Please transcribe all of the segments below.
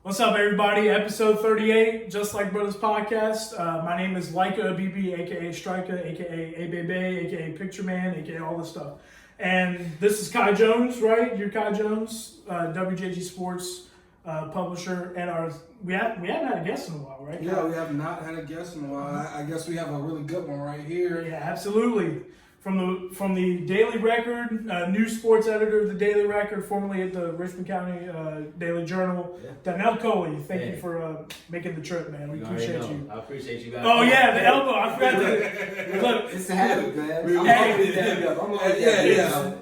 What's up, everybody? Episode 38, Just Like Bruddas podcast. My name is Laika Abibi, aka Striker, aka Abebe, aka Picture Man, aka all this stuff. And this is Kai Jones, right? You're Kai Jones, WJG Sports publisher, and we haven't had a guest in a while, right? Yeah, we have not had a guest in a while. I guess we have a really good one right here. Yeah, absolutely. From the Daily Record, news sports editor of the Daily Record, formerly at the Richmond County Daily Journal, Donnell Coley. Thank you for making the trip, man. We appreciate you. I appreciate you guys. Oh yeah, the elbow. I forgot to look. It's a habit, man. I'm Hey.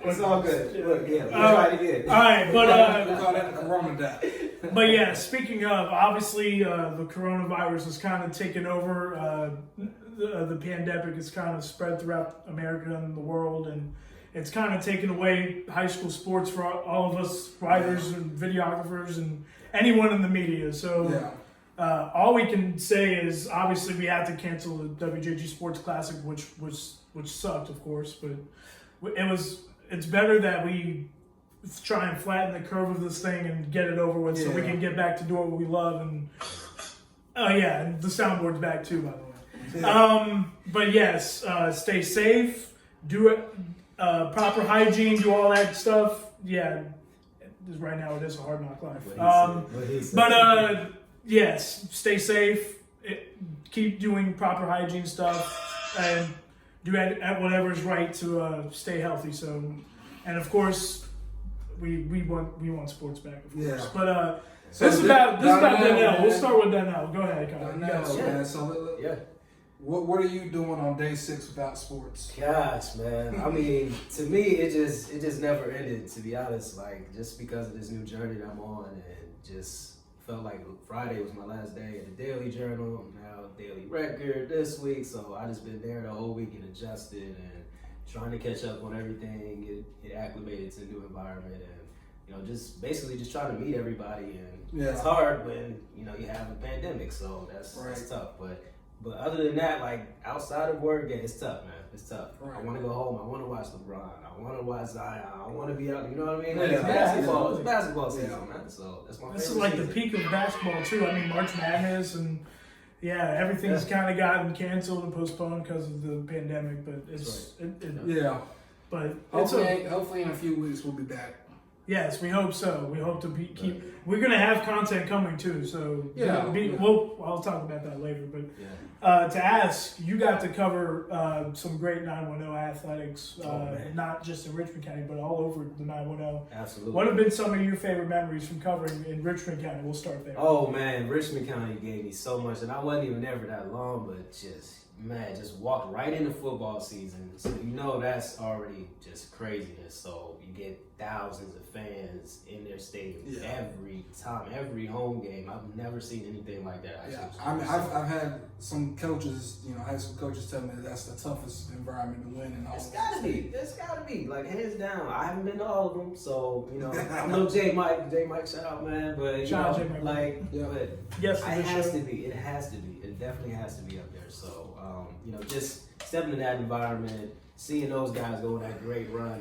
It's all good. Look, we'll try it again. All right, We call that the Rona dap. but yeah, speaking of, obviously the coronavirus has kind of taken over. The pandemic has kind of spread throughout America and the world, and it's kind of taken away high school sports for all of us writers and videographers and anyone in the media. So all we can say is obviously we had to cancel the WJG Sports Classic, which sucked, of course, but it's better that we try and flatten the curve of this thing and get it over with so we can get back to doing what we love. And and the soundboard's back too, by the way. But yes, stay safe, do it, proper hygiene, do all that stuff. Yeah, right now it is a hard knock life. But yes, stay safe, keep doing proper hygiene stuff, and do at whatever is right to stay healthy. So, and of course, we want sports back, of course. Yeah. But So this is about Donnell. man. We'll start with Donnell. Go ahead, Kyle. Donnell, man. So what are you doing on day 6 without sports? Gosh, man. I mean, to me, it just never ended, to be honest. Like, just because of this new journey that I'm on, and just felt like Friday was my last day at the Daily Journal. I'm now Daily Record this week, so I just been there the whole week and adjusted and trying to catch up on everything, get acclimated to a new environment, and just basically just trying to meet everybody. And it's hard when you have a pandemic, so that's tough. But other than that, like outside of work, it's tough, man. It's tough. Right. I want to go home. I want to watch LeBron. I want to watch Zion. I want to be out. You know what I mean? Like, Yeah, it's basketball. absolutely. It's basketball season, man. So that's my favorite. This is like season. the peak of basketball too. I mean, March Madness and everything's kind of gotten canceled and postponed because of the pandemic. But it's But Hopefully in a few weeks we'll be back. yes, we hope so. We hope to keep. We're gonna have content coming too. So I'll talk about that later. But to ask, you got to cover some great 910 athletics, not just in Richmond County, but all over the 910. Absolutely. What have been some of your favorite memories from covering in Richmond County? We'll start there. Oh man, Richmond County gave me so much, and I wasn't even there for that long, but just walked right into football season. So that's already just craziness. So you get thousands of fans in their stadium every time, every home game. I've never seen anything like that. I mean, I've had some coaches, high school coaches, tell me that's the toughest environment to win. And all It's gotta be, like hands down. I haven't been to all of them, so I know J Mike, shout out, man. But Shout out J Mike. but Yes, it has to be. It has to be. It definitely has to be up there. So just stepping in that environment, seeing those guys go on that great run,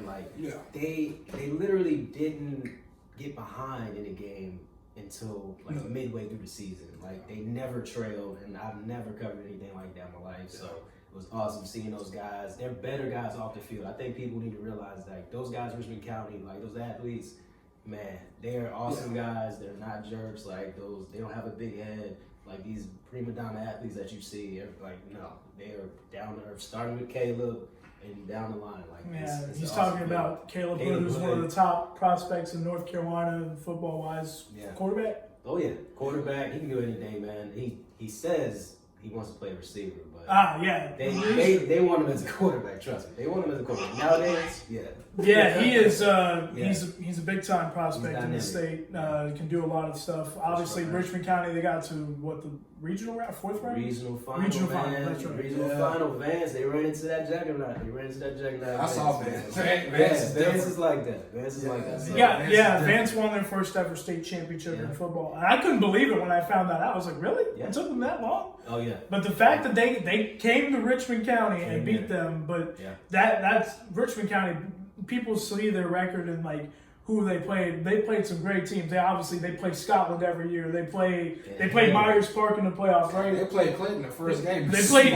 they literally didn't get behind in a game until midway through the season. Like they never trailed, and I've never covered anything like that in my life. So it was awesome seeing those guys. They're better guys off the field. I think people need to realize that those guys, Richmond County, like those athletes, man, they're awesome guys. They're not jerks. Like they don't have a big head. Like these prima donna athletes that you see, they are down to earth. Starting with Caleb and down the line. He's talking about Caleb Hood, who's one of the top prospects in North Carolina football wise. Quarterback. Oh yeah, quarterback. He can do anything, man. He says he wants to play receiver, but they want him as a quarterback. Trust me, they want him as a quarterback nowadays. Yeah, he is. He's a big time prospect in the state. Can do a lot of stuff. Obviously, Richmond County, they got to the regional round, 4th round. Regional final. That's right. Regional final. Vance, they ran into that juggernaut. I saw Vance. Vance is like that. Vance is like that. So, Vance won their first ever state championship in football. And I couldn't believe it when I found that out. I was like, really? It took them that long? Oh yeah. But the fact that they came to Richmond County and beat them, but that's Richmond County. People see their record and like, who they played. They played some great teams. They play Scotland every year. They played Myers Park in the playoffs, right? They played Clayton the first game. They played.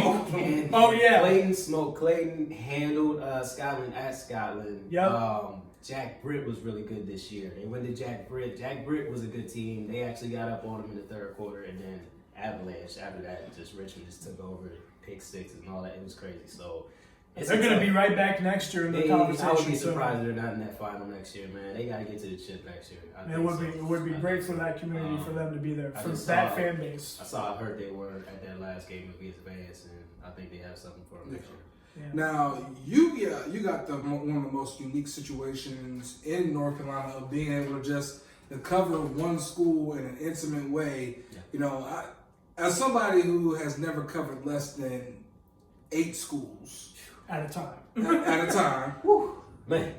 Oh yeah. Clayton handled Scotland at Scotland. Yep. Jack Britt was really good this year. They went to Jack Britt. Jack Britt was a good team. They actually got up on them in the third quarter, and then Avalanche after that, just Richmond just took over, pick six and all that. It was crazy. So they're going to be right back next year in the conversation. I would be surprised if they're not in that final next year, man. They got to get to the chip next year. It would be great for that community for them to be there, for that fan base. I heard they were at that last game against Vance, and I think they have something for them next year. Yeah. Now you got one of the most unique situations in North Carolina of being able to just to cover one school in an intimate way. Yeah. You know, as somebody who has never covered less than 8 schools at a time, whew, man.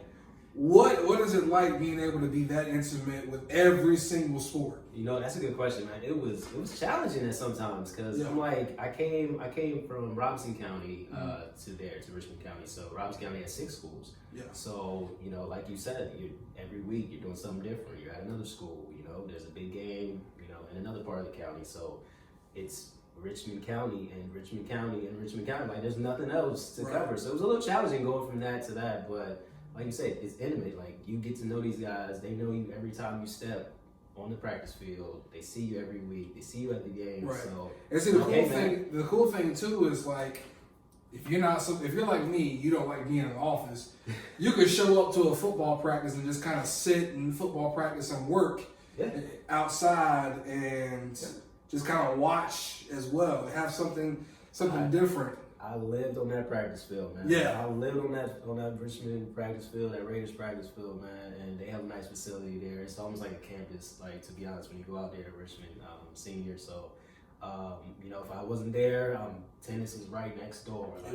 What is it like being able to be that intimate with every single sport? You know, that's a good question, man. It was challenging at sometimes because I'm like I came from Robinson County to Richmond County. So Robinson County has 6 schools. Yeah. So you know, like you said, every week you're doing something different. You're at another school. You know, there's a big game. You know, in another part of the county. So it's Richmond County and Richmond County and Richmond County. Like there's nothing else to cover. So it was a little challenging going from that to that, but. Like you said, it's intimate. Like you get to know these guys. They know you every time you step on the practice field. They see you every week. They see you at the game. Right. So and see the cool thing too is like if you're like me, you don't like being in the office. You could show up to a football practice and just kind of sit in football practice and work outside and just kind of watch as well. Have something different. I lived on that practice field, man. I lived on that Richmond practice field, that Raiders practice field, man. And they have a nice facility there. It's almost like a campus, like to be honest, when you go out there at Richmond senior. So, you know, if I wasn't there, tennis is right next door. Like,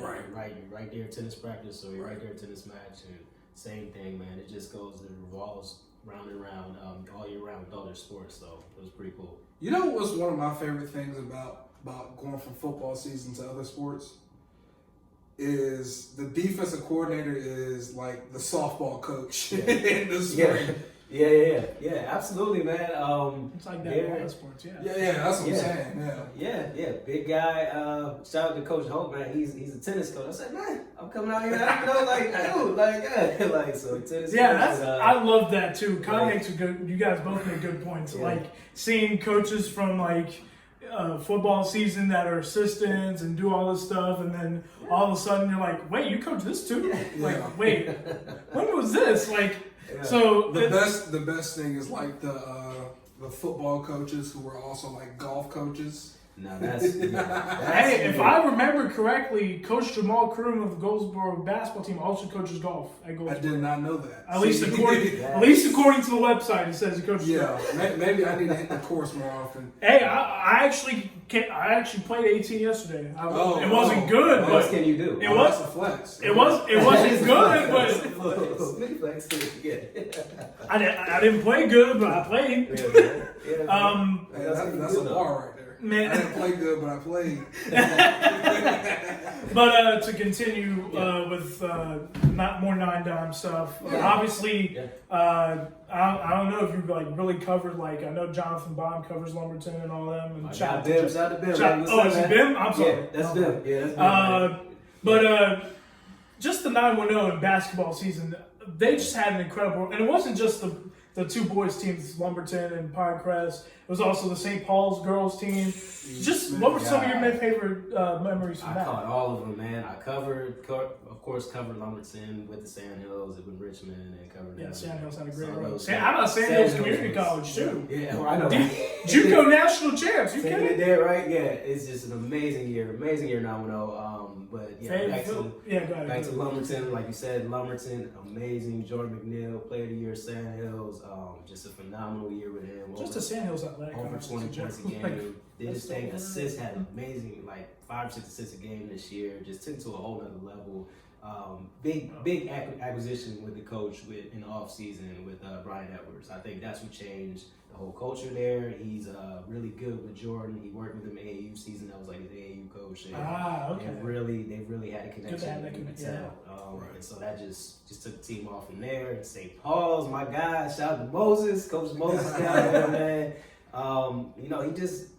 right there, tennis practice, or you're right there, tennis match, and same thing, man. It just revolves round and round all year round with all their sports. So it was pretty cool. You know what's one of my favorite things about going from football season to other sports? Is the defensive coordinator is like the softball coach in the spring. Yeah, absolutely, man. It's like that in all sports, yeah, that's what I'm saying. Yeah. Big guy. Shout out to Coach Hope, man. He's a tennis coach. I said, man, I'm coming out here. So tennis. Yeah, coach, I love that too. Kind of makes a good. You guys both make good points. Yeah. Like seeing coaches from like. Football season that are assistants and do all this stuff, and then all of a sudden you're like, wait, you coach this too? Like, wait, when was this? Like, so the best thing is like the football coaches who were also like golf coaches. No, that's hey, if I remember correctly, Coach Jamal Kroom of the Goldsboro basketball team also coaches golf at Goldsboro. I did not know that. At least according to the website, it says he coaches golf. Maybe I need to hit the course more often. Hey, I actually played 18 yesterday. It wasn't good, but what can you do? That's a flex. It wasn't good, but I didn't play good, but I played. That's a bar right there. Man. I didn't play good, but I played. But to continue with not more 9-dime stuff, obviously, I don't know if you like really covered, like, I know Jonathan Bond covers Lumberton and all them. And shout out to Bim. Is it Bim? I'm sorry. Yeah, that's Bim. Yeah, that's Bim. But just the 9-1-0 in basketball season, they just had an incredible, and it wasn't just the 2 boys teams, Lumberton and Pinecrest. It was also the St. Paul's girls team. What were some of your favorite memories from that? I caught all of them, man. I covered Lumberton with the Sandhills, with Richmond, and covered them. Sandhills had a great run. How about Sandhills Community College, too? Yeah, I know. JUCO national champs. You kidding? There, right? Yeah, it's just an amazing year 9-0. But yeah, back to Lumberton, like you said, Lumberton, amazing. Jordan McNeil, Player of the Year, Sandhills, just a phenomenal year with him. Just the Sandhills athletic. Over 20 points a game. Did his thing. Assists, had amazing, like 5 or 6 assists a game this year. Just took it to a whole other level. Big acquisition with the coach in the offseason with Brian Edwards. I think that's what changed the whole culture there. He's really good with Jordan. He worked with him AAU season. That was like his AAU coach. And okay. They've really had a connection. And so that just took the team off from there. St. Paul's, my guy. Shout out to Moses, Coach Moses down there, man. You know,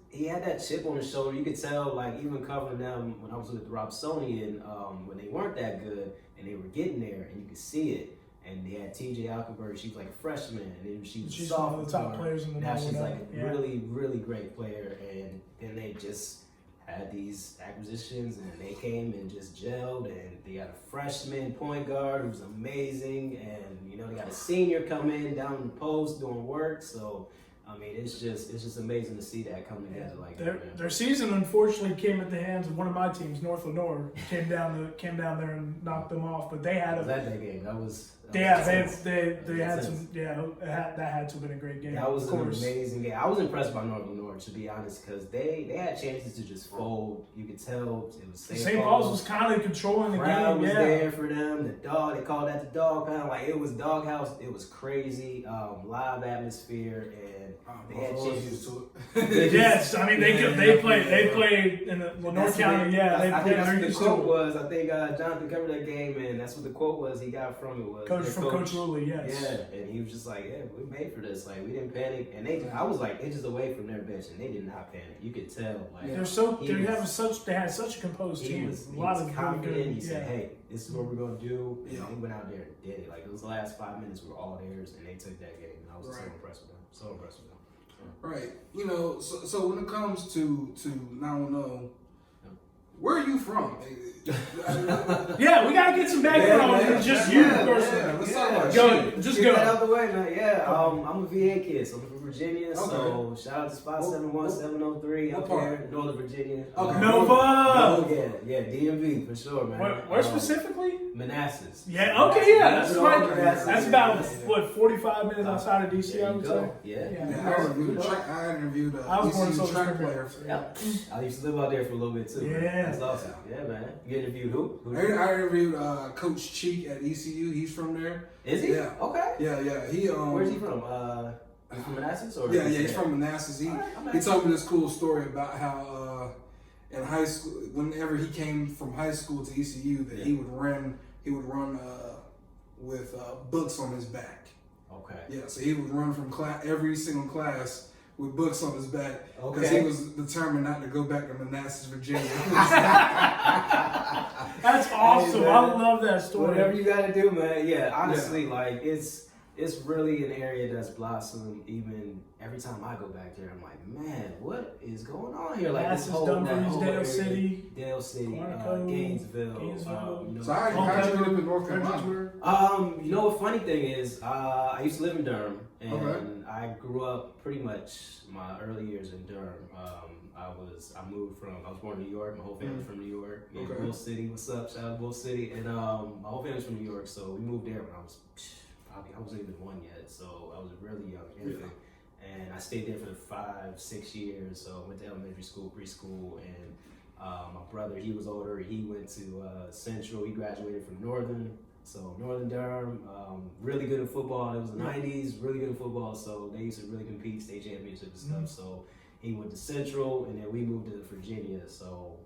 he had that chip on his shoulder. You could tell, like, even covering them when I was with the Robsonian, when they weren't that good and they were getting there, and you could see it. And they had TJ Alkenberg. She was like a freshman, and then she was she's sophomore. one of the top players in the now she's like a yeah. really, really great player. And then they just had these acquisitions, and they came and just gelled. And they got a freshman point guard who's amazing, and you know they got a senior come in down in the post doing work. So I mean, it's just amazing to see that come together like that. Their season unfortunately came at the hands of one of my teams, North Lenore. Came down there and knocked them off. But they had that game. That was they had some that had to have been a great game. That was an amazing game. I was impressed by North Lenore, to be honest, because they had chances to just fold. You could tell it was St. Paul's was kind of controlling the game. Crowd was there for them. The dog, they called that the dog pound. Like it was doghouse. It was crazy. Live atmosphere, and they had chances to it. Yes, I mean they played in the Lenore County. Yeah, they played. That's what the quote was. I think Jonathan covered that game, and that's what the quote was. He got from it was Coach Lully. Yes. Yeah, and he was just like, yeah, we made for this. Like we didn't panic, and I was like inches away from their bench, and they did not panic. You could tell. Like they had such a composed team. He was confident. He said, hey, this is what we're gonna do. And he went out there and did it. Like those last 5 minutes were all theirs, and they took that game. And I was so impressed with them. So impressed with them. Right. You know, so when it comes to 910, where are you from? Yeah, we gotta get some background. Just you personally. Let's talk about Just go. Get out the way, man. Yeah, I'm a VA kid, so I'm from Virginia. So shout out to Spot 71703 up here, Northern Virginia. Nova. Yeah, DMV for sure, man. Where specifically? Manassas. Yeah. Okay. Yeah. That's right. That's about 45 minutes outside of DC. I would say. Yeah. I interviewed a ECU track player. I used to live out there for a little bit too. Yeah. Man. That's awesome. Yeah, man. You interviewed who? I interviewed Coach Cheek at ECU. He's from there. Is he? Yeah. Okay. Yeah. Where's he from? He's from Manassas, or yeah, he's from Manassas. He told me this cool story about how in high school, whenever he came from high school to ECU, that he would run with books on his back. Okay. Yeah, so he would run from every single class with books on his back because he was determined not to go back to Manassas, Virginia. That's awesome. I love that story. Whatever you got to do, man. Yeah, honestly, like it's really an area that's blossomed. Even every time I go back there, I'm like, man, what is going on here? Like this whole Dale City, Gainesville. So how did you end up in North Carolina? You know, a funny thing is, I used to live in Durham, and I grew up pretty much my early years in Durham. I was born in New York. My whole family's from New York. Bull City, what's up? Shout out to Bull City. And my whole family's from New York, so we moved there when I wasn't even one yet, so I was a really young infant. And I stayed there for 5-6 years. So I went to elementary school, preschool, and my brother, he was older. He went to Central. He graduated from Northern. So Northern Durham, really good in football. It was the 90s, really good in football. So they used to really compete, state championships and stuff. So he went to Central, and then we moved to Virginia. So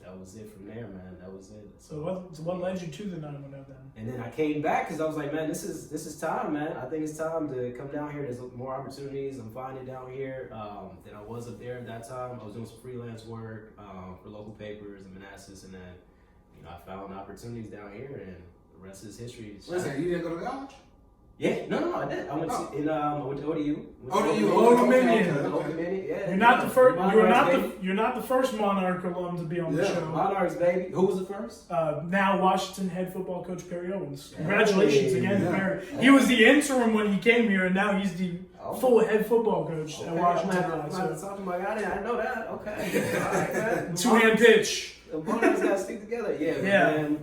that was it from there, man. That was it. So what led you to the 910 then? And then I came back because I was like, man, this is time, man. I think it's time to come down here. There's more opportunities I'm finding down here than I was up there at that time. I was doing some freelance work for local papers in Manassas, and then I found opportunities down here, and the rest is history. Listen, you didn't go to college? Yeah, no, I did. I went to ODU. Old Dominion. Yeah. You're not the first. You're not the first Monarch alum to be on the show. Monarchs, baby. Who was the first? Now Washington head football coach Perry Owens. Congratulations again to Perry. He was the interim when he came here, and now he's the full head football coach at Washington. I'm talking about. I didn't know that. Okay. All right, man. Two-hand pitch. The Monarchs gotta stick together. Man.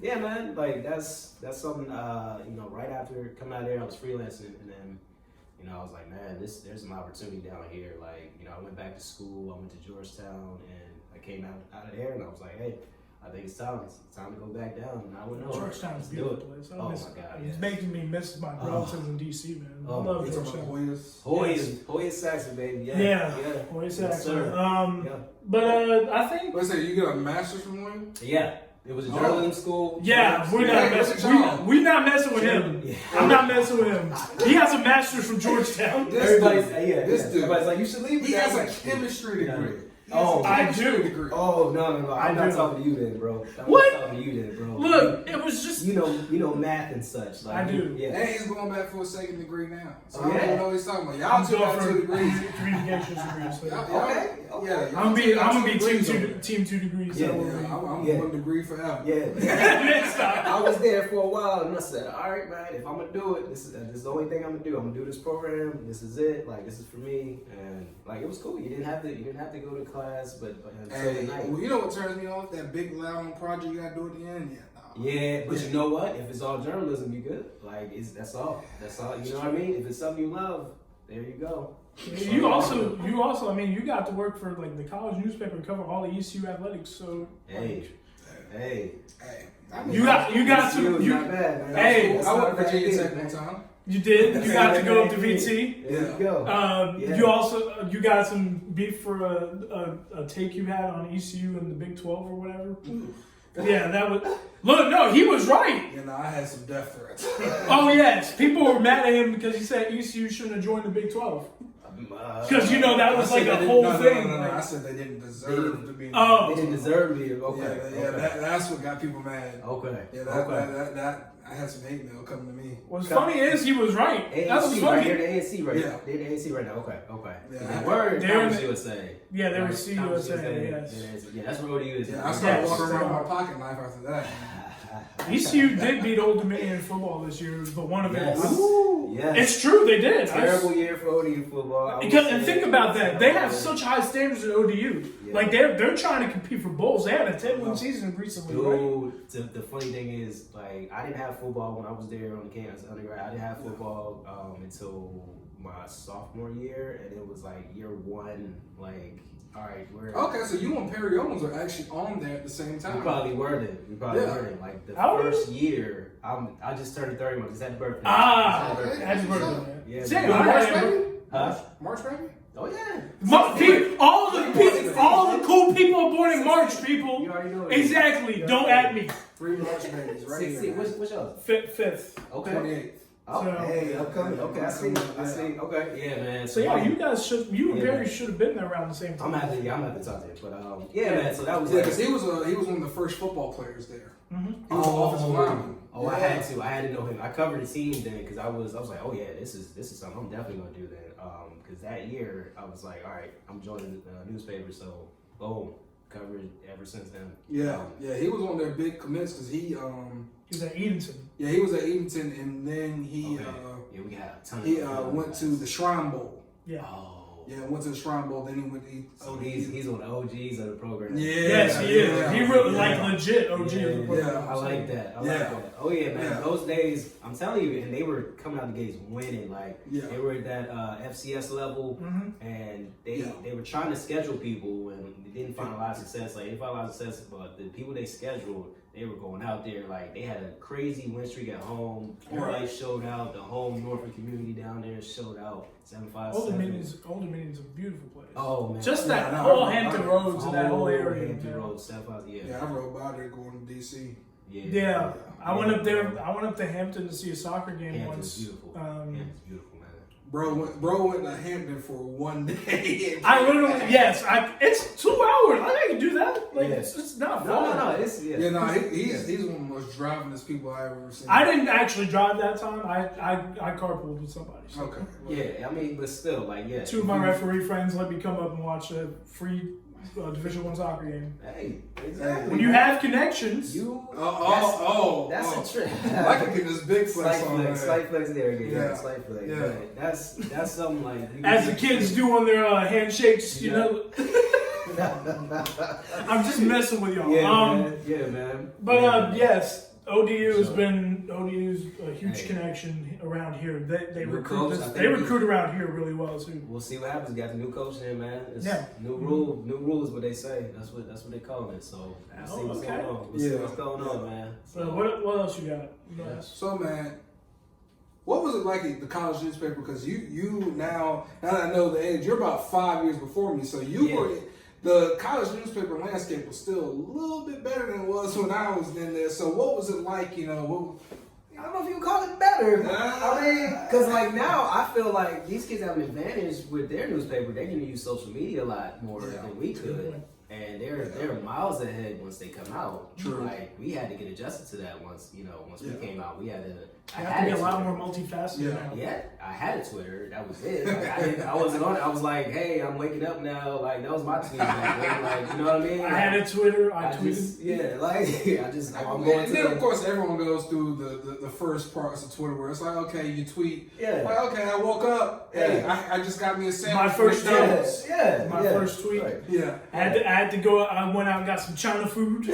Yeah, man. Like that's something. Right after coming out of there, I was freelancing, and then I was like, man, there's some opportunity down here. Like, I went back to school. I went to Georgetown, and I came out of there, and I was like, hey, I think it's time. It's time to go back down. I wouldn't know. Georgetown's a beautiful place. Oh my God! It's making me miss my relatives in DC, man. I Oh, love it's Georgetown. Hoya Saxon, baby. Yeah. Hoya Yes, Saxon. sir. But I think. Let's say you get a master's from Hoya. Yeah. It was a journalism school. Yeah, we're not messing. We're not messing with him. Yeah. I'm not messing with him. He has a master's from Georgetown. This dude. Everybody's like, you should leave. He has a chemistry degree. I do. Degree. Oh no! I'm not talking to you then, bro. What? I'm not talking to you then, bro. Look, it was just you know math and such. Like, I do. Yeah. And he's going back for a second degree now. So Oh, I yeah. don't know what he's talking about. Y'all I'm two got going 2 for degrees. communications degree. So. Okay. Yeah, I'm gonna be degrees team 2 degrees. Yeah, so I'm Yeah. 1 degree forever. Yeah. Stop. I was there for a while, and I said, "All right, man. If I'm gonna do it, this is the only thing I'm gonna do. I'm gonna do this program. This is it. Like, this is for me." And like, it was cool. You didn't have to go to class, but Hey, well, you know what turns me off? That big loud project you gotta do at the end. Yeah, but you know what? If it's all journalism, you good. Like, that's all. You know what I mean? If it's something you love, there you go. You also, I mean, you got to work for like the college newspaper and cover all the ECU athletics. So Hey. I mean, you got ECU to is you. not bad, man. Hey, I went to That's Virginia not Tech bad. one time. You did. You got to go to VT. There you go. Yeah. You also you got some beef for a take you had on ECU in the Big 12 or whatever. Yeah, that was. Look, no, he was right. You know, I had some death threats. Oh yes, people were mad at him because he said ECU shouldn't have joined the Big 12. Because that was like a whole thing. No, Like, I said they didn't deserve to be. They didn't deserve me. Okay. Yeah, that's what got people mad. Okay. Yeah, that I had some hate mail coming to me. what's funny is he was right. That was ANC, funny. right? They're the ANC right Yeah. now. They're the ANC right now. Okay. Yeah, They were in they're Conference in the- USA. Yeah, they were Right, CUSA. Conference Yes. Yeah, that's where ODU is. Yeah, I started Yes. walking around with my pocket knife after that. ECU did beat Old Dominion in football this year, but one of Yes. it. Yes. It's true, they did. Terrible year for ODU football. And think about that. They have such high standards at ODU. Yeah. Like they're trying to compete for bowls. They had a 10-win season recently, right? Dude, the funny thing is, like, I didn't have football when I was there on the campus undergrad. I didn't have football until my sophomore year, and it was like year one. Like, all right, we're Okay, so you and Perry Owens are actually on there at the same We time. probably were then. Yeah. Like the How old first year, I just turned 30 months. Just had birthday. Ah, Okay. happy birthday, man. Yeah, Damn, You I March had- baby? Huh? March baby? Oh yeah. All the cool people are born in March, You people. already know it. Exactly. Don't at me. 3 March babies, right 16. here. What's yours? Fifth. Okay. 28th. Oh, So- hey, upcoming. Okay, I see. Okay, yeah, man. So yeah, you guys you and Yeah, Perry man. should have been there around the same I'm time. gonna have to talk to him, but yeah, man. So that was Yeah, because he was one of the first football players there. Mm-hmm. He was an offensive lineman. Oh, I had to know him. I covered the team then because I was like, oh yeah, this is something I'm definitely gonna do then. Because that year I was like, all right, I'm joining the newspaper, so boom, covered ever since then. Yeah, he was on their big commits because he He was at Edenton. he was at Edenton and then he Yeah, we got a ton. he of went to the Shrine Bowl. Yeah. Oh. Yeah, went to the Shrine Bowl. Then he went. He's one of the OGs of the program. Yeah. Yes, he is. Yeah. He really like legit OG. of the Yeah, program. I like that. I like Yeah. that. Oh yeah, man. Yeah. Those days, I'm telling you, and they were coming out the gates winning. Like Yeah. they were at that FCS level, Mhm. and they were trying to schedule people, and they didn't find a lot of success. Like they found a lot of success, but the people they scheduled, they were going out there like they had a crazy win streak at home. Everybody showed out. The home Norfolk community down there showed out. 757. Old Dominion's a beautiful place. Oh man, Just that Yeah, no, whole I- Hampton Roads and that whole area. Hampton Yeah. Roads, 757. Yeah, I rode by there going to DC. Yeah, I went up there. I went up to Hampton to see a soccer game Hampton's once. beautiful. Hampton's beautiful, man. Bro went to Hampton for one day. I literally, yes, it's 2 hours. I can do that. Like, Yeah. it's not No, far. no, it's Yeah, no, he's one of the most drivingest people I've ever seen. I didn't actually drive that time. I carpooled with somebody. So. Okay. Yeah, I mean, but still, like, yeah. Two of my referee friends let me come up and watch a free Division I soccer game. Hey, exactly. When you have connections, That's a trick. I can get this big flex on there. Slight flex there again. Yeah. Slight flex. Yeah. But that's something like as the kids do on their handshakes, you know. I'm just messing with y'all. Yeah, man. Yeah, man. But yes, ODU has been ODU's a huge connection around here. They New recruit coach, this, I think they recruit around here really well too. We'll see what happens. Got the new coach in, man. It's Yeah. New rules. What they say. That's what they call it. So we'll see what's going on. We'll see what's going on, man. So what else you got? So man, what was it like at the college newspaper? Because you now that I know the age, you're about 5 years before me. So you were the college newspaper landscape was still a little bit better than it was when I was in there. So what was it like? You know, I don't know if you would call it better. I mean, because like now I feel like these kids have an advantage with their newspaper. They can use social media a lot more than we could. And they're miles ahead once they come out. True. Like we had to get adjusted to that once we came out. We had to. I had to be a lot more multifaceted now. Yeah, I had a Twitter. That was it. Like, I wasn't on it. I was like, hey, I'm waking up now. Like that was my tweet. Like, you know what I mean? Like, I had a Twitter. I tweeted. I'm going and then of course everyone goes through the first parts of Twitter where it's like, okay, you tweet. Yeah. Like, okay, I woke up. Hey, I just got me a sandwich. My first McDonald's. My first tweet. Right. Yeah. I had to go. I went out and got some China food.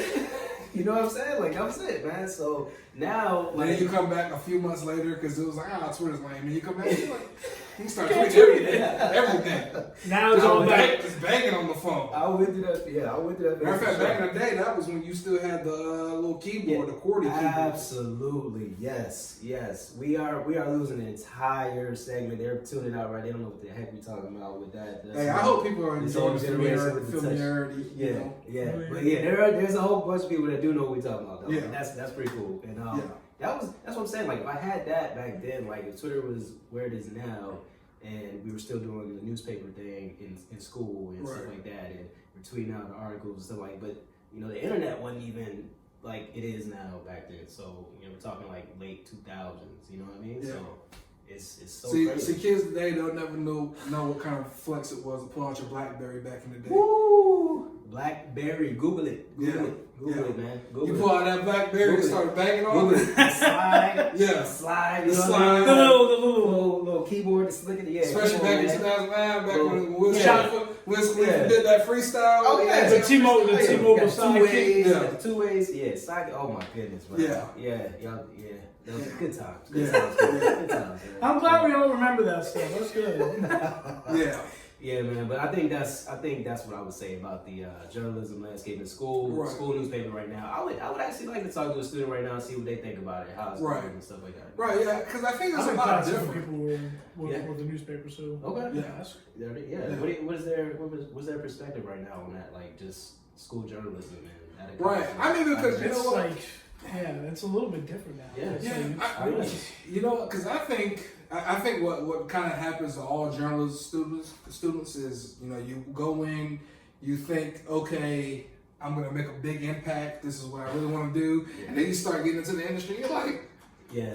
You know what I'm saying? Like that was it, man. So now, like, then you come back a few months later because it was like, Twitter's lame. And you come back, you start tweeting everything. Now it's all back. Just banging on the phone. I went through that. Yeah, I went through that. Matter of fact, back in the day, that was when you still had the little keyboard, the QWERTY keyboard. Absolutely, yes. We are losing an entire segment. They're tuning out right. They don't know what the heck we're talking about with that. Hey, I hope people are enjoying the familiarity. Yeah. But there's a whole bunch of people that do know what we're talking about. Though. Yeah. And that's pretty cool. And that's what I'm saying. Like if I had that back then, like if Twitter was where it is now, and we were still doing the newspaper thing in school and stuff like that, and we're tweeting out the articles and stuff like. But you know, the internet wasn't even like it is now back then. So you know, we're talking like late 2000s. You know what I mean? Yeah. So it's so crazy. See, kids today don't never know what kind of flex it was to pull out your BlackBerry back in the day. Woo! BlackBerry, Google it. Google it, man. Google you pull out that BlackBerry and start banging on it. Slide. Yeah. Slide. The slide. The little keyboard to slick it. Yeah. Especially back in 2009, back when Will Yeah. did that freestyle. Oh yeah. The T-Mobile sidekick. Yeah. The 2 ways. Yeah. Sidekick. Oh my goodness, man. Yeah. Yeah. That was good times. Good times. Man. I'm glad we all remember that stuff. That's good. Yeah. Yeah, man, but I think that's what I would say about the journalism landscape in school newspaper right now. I would actually like to talk to a student right now and see what they think about it, how it's going and stuff like that. Right, yeah, because I think it's a lot different. People with the newspaper, so okay, yeah. What's their perspective right now on that, like just school journalism and right? I mean, because you know what? It's a little bit different now. You know, because I think what kind of happens to all journalists students is, you know, you go in, you think, okay, I'm gonna make a big impact. This is what I really want to do, and then you start getting into the industry. You're like,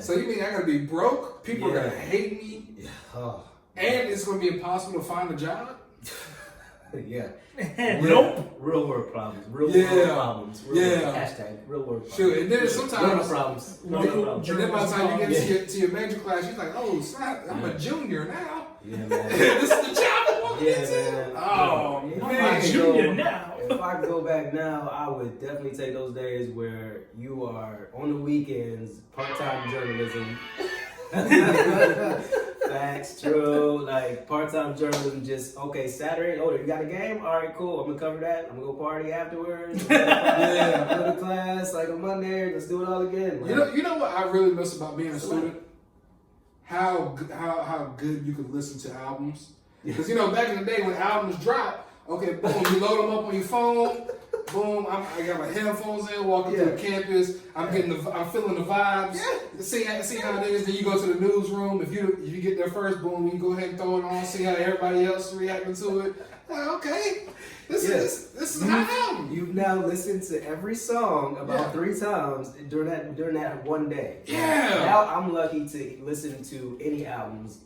so you mean I gotta be broke? People are gonna hate me, and it's gonna be impossible to find a job. Nope. Real world problems. Real world problems. Hashtag real world problems. Sure, and then sometimes problems. And then by the time you get to your major class, you're like, oh snap, I'm a junior now. Yeah, man. This is the job I want to get to. Oh man, I'm a junior now. If I could go back now, I would definitely take those days where you are on the weekends, part-time journalism. Facts, true. Like part-time journalism, just Saturday. Oh, you got a game? All right, cool. I'm gonna cover that. I'm gonna go party afterwards. Go to class like on Monday. Let's do it all again. Like, you know what I really miss about being a student? How good you could listen to albums. Because back in the day when albums dropped, okay, boom, you load them up on your phone. Boom, I got my headphones in, walking through the campus. I'm feeling the vibes. See how it is. Then you go to the newsroom. If you get there first, boom, you go ahead and throw it on. See how everybody else reacting to it. Like, okay, this is how you've now listened to every song about 3 times during that one day. Yeah. Now I'm lucky to listen to any albums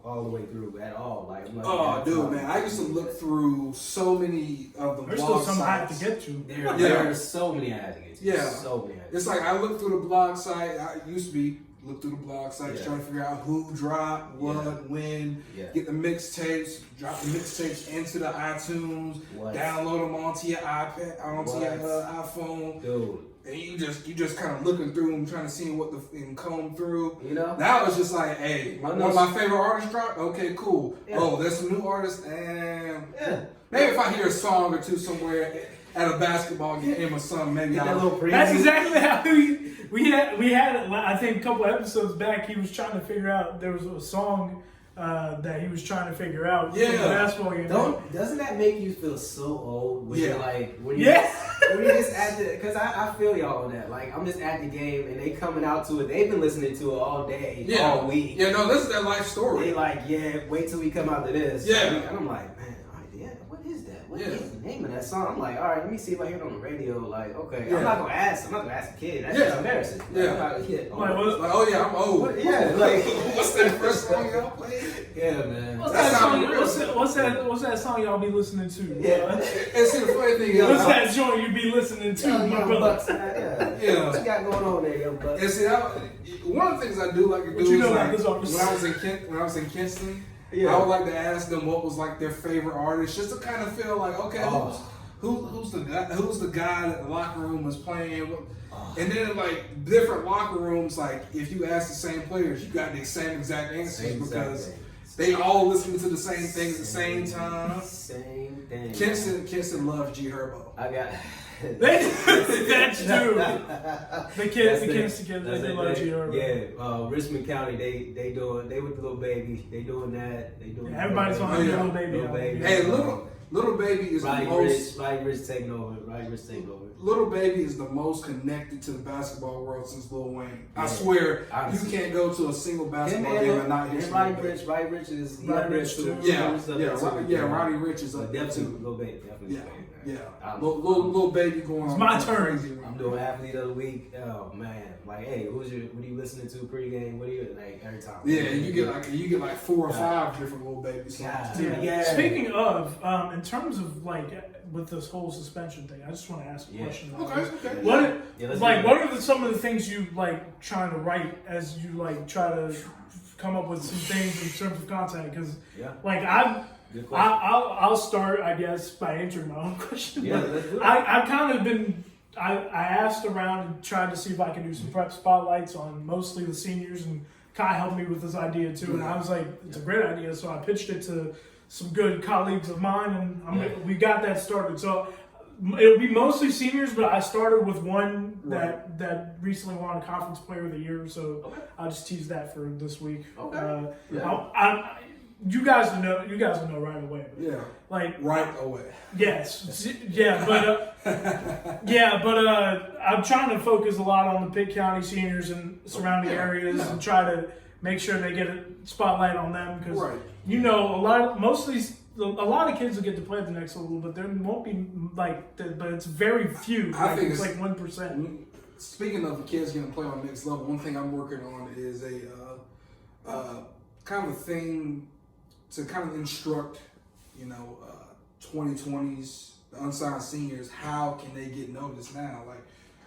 all the way through at all. Like, I'm lucky man, I used to look through so many of the There's blog still some I have sites. to get to. There are so many I have to get to. Yeah. So many. It's like I look through the blog site. I used to be look through the blog sites, try to figure out who dropped, what, when, get the mixtapes, drop the mixtapes into the iTunes, download them onto your iPad, onto your iPhone. Dude. And you just kind of looking through them, trying to see what and comb through. You know? Now it's just like, hey, one of my favorite artists dropped. Okay, cool. Yeah. Oh, there's some new artists, and maybe if I hear a song or two somewhere at a basketball game or something, maybe That's exactly how we had it. I think a couple episodes back, he was trying to figure out. There was a song that he was trying to figure out. For the basketball game. Doesn't that make you feel so old? When you're like, when you just at the, because I feel y'all on that. Like, I'm just at the game and they coming out to it. They've been listening to it all day, all week. Yeah, no, this is their life story. They like, wait till we come out to this. Yeah. And I'm like, man, what is that? What is the name of that song? I'm like, all right, let me see if I hear it on the radio. Like, okay, I'm not gonna ask a kid. That's just embarrassing. Like, I'm not a kid. I'm old. What's that first song y'all played? Yeah, man. What's that song y'all be listening to? Yeah. And see, the funny thing is, what's that joint you be listening to, my brother? What you got going on there, young buck? And see, one of the things I do like to do is like when I was in Kinston, I would like to ask them what was like their favorite artist, just to kind of feel like, okay, who's the guy that the locker room was playing. And then like different locker rooms, like if you ask the same players, you got the same exact answers because they all listen to the same thing at the same time. Same thing. Kinston loves G Herbo. I got. That's true. The kids, they love G Herbo. Yeah, Richmond County, they with the Little Baby. They doing that. Everybody's on Little Baby. Hey, Little Baby is the most. Roddy Rich taking over. Little Baby is the most connected to the basketball world since Lil Wayne. I swear, you can't go to a single basketball game and not hear Roddy Rich is Roddy Rich too. Roddy Rich is up there too. Little Baby, definitely. Little Baby going. It's my turn. Crazy. I'm doing athlete of the week. Oh man, like, hey, what are you listening to pregame? What are you like every time? Yeah, you get like 4 or 5 different Little Baby songs. Speaking of, in terms of like with this whole suspension thing, I just want to ask a question. Okay. What are some of the things you like trying to write as you like try to come up with some things in terms of content? Because like I'll start, I guess, by answering my own question. I've kind of been. I asked around and tried to see if I could do some prep spotlights on mostly the seniors, and Kai helped me with this idea too. And I was like, it's a great idea, so I pitched it to some good colleagues of mine, and we got that started. So it'll be mostly seniors, but I started with one that recently won Conference Player of the Year, so I'll just tease that for this week. You guys will know right away. Right away. Yes. But I'm trying to focus a lot on the Pitt County seniors and surrounding areas and try to make sure they get a spotlight on them because a lot of kids will get to play at the next level, but there won't be but it's very few. I think it's like 1%. Speaking of the kids getting to play on the next level, one thing I'm working on is a kind of a thing to kind of instruct, 2020s, the unsigned seniors, how can they get noticed now? Like,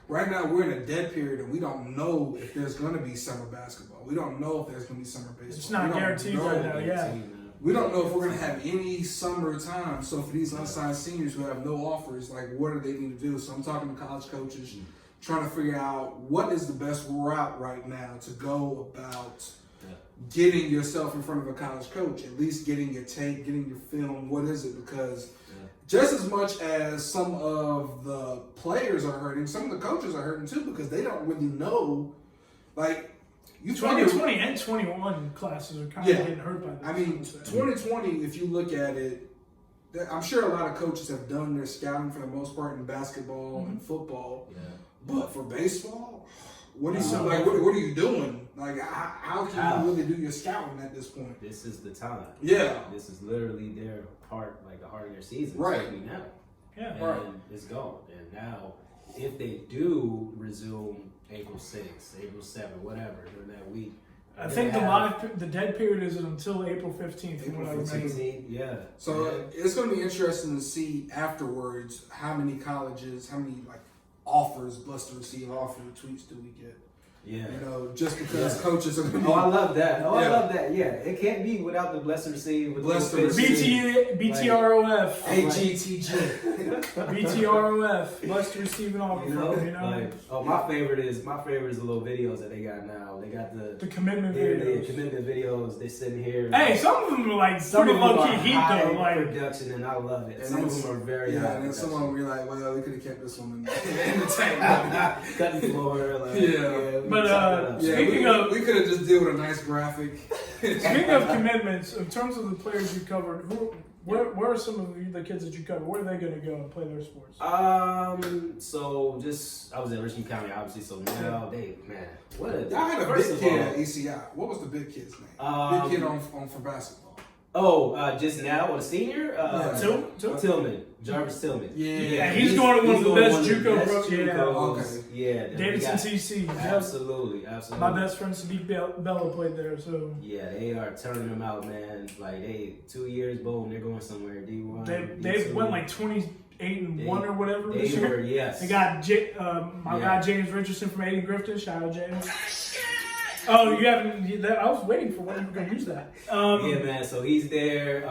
right now we're in a dead period and we don't know if there's going to be summer basketball. We don't know if there's going to be summer baseball. It's not guaranteed right now, We don't know if we're going to have any summer time. So for these unsigned seniors who have no offers, like, what do they need to do? So I'm talking to college coaches, trying to figure out what is the best route right now to go about getting yourself in front of a college coach, at least getting your tape, getting your film. What is it? Because just as much as some of the players are hurting, some of the coaches are hurting too because they don't really know. Like, 2020 and 21 classes are kind of getting hurt by this. I mean, 2020, if you look at it, I'm sure a lot of coaches have done their scouting for the most part in basketball and football. Yeah. But for baseball, what are you doing? Like, how can you really do your scouting at this point? This is the time. Yeah. This is literally their part, like the heart of their season. Right. Now. Yeah. And it's gone. And now, if they do resume April 6th, April 7th, whatever, during that week. I think the dead period is until April 15th. From what I remember. So it's going to be interesting to see afterwards how many colleges, how many offers, Buster receive offer tweets do we get? Yeah. You know, just because coaches are going to be. Oh, I love that. Oh, I Yeah. love that. Yeah, it can't be without the blessed receive. With Blessed the receive. BTROF. AGTG. BTROF. Must receive an offer. You know, from, you know? like, oh, my favorite is the little videos that they got now. They got the commitment the videos. commitment videos. They sitting here. Hey, some of them are like some pretty of them low are key heat high though. Like production, and I love it. And Some of them are very high and then production. someone will be like, well, we could have kept this one in the tank. Cutting floor. Like, Yeah. we But, chopped that up. Yeah, Speaking we of- could have just did with a nice graphic. speaking of commitments, in terms of the players you covered, where are some of the kids that you covered? Where are they going to go and play their sports? So just I was in Richmond County, obviously. So now what a Y'all had a first big of kid all- at ECI. What was the big kid's name? Um, Big kid on for basketball. Just now, a senior? Tillman. Jarvis Tillman. Yeah, he's going to one of the best JUCO best programs. Okay. Yeah. Davidson CC. Absolutely. My best friend Sadiq Bella played there, so Yeah, they are turning them out, man. Like, 2 years, boom, they're going somewhere. D1. they D2. went like 28-1 or whatever They this year. were, yes. They got my guy James Richardson from Aiden Grifton. Shout out James. Oh, you haven't? I was waiting for when you were going to use that. Yeah, man. So he's there.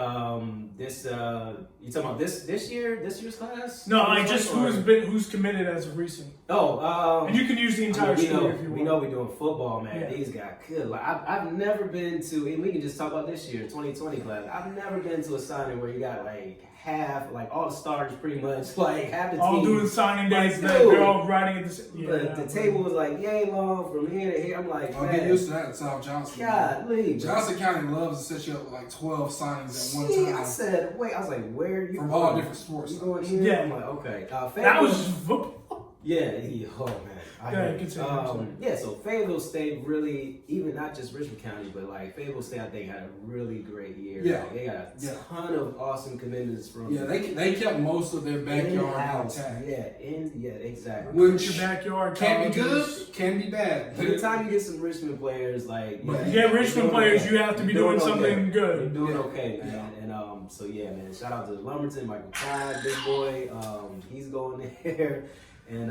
You talking about this year's class? No, like just who's committed as of recent. And you can use the entire story if you want. We know we're doing football, man. Yeah. These guys good. Like I've never been to, and we can just talk about this year, 2020 class. I've never been to a signing where you got like half, like all the starters pretty much, like half the all team. doing signing days. Like, They're all riding at the same. Yeah, But the table was like yay long from here to here. I'm like, I'll man, get used to that in South Johnson. Golly, Johnson County loves to set you up with like 12 signings at one See, time. I said, wait, I was like, where are you From going? all different sports. You going here? Yeah. I'm like, okay. that was just football. Yeah, oh man. So Fayetteville State really, even not just Richmond County, but like Fayetteville State, I think had a really great year. Yeah. Like, they got a ton of awesome commitments from. Yeah, they kept most of their backyard in-house. intact. Yeah, exactly. Which your backyard can be colleges. good, can be bad. Anytime you get some Richmond players, like But You get Richmond players, you have to be doing something good. You're doing okay, man. And so yeah, man. Shout out to Lumberton, Michael Todd, big boy. He's going there. And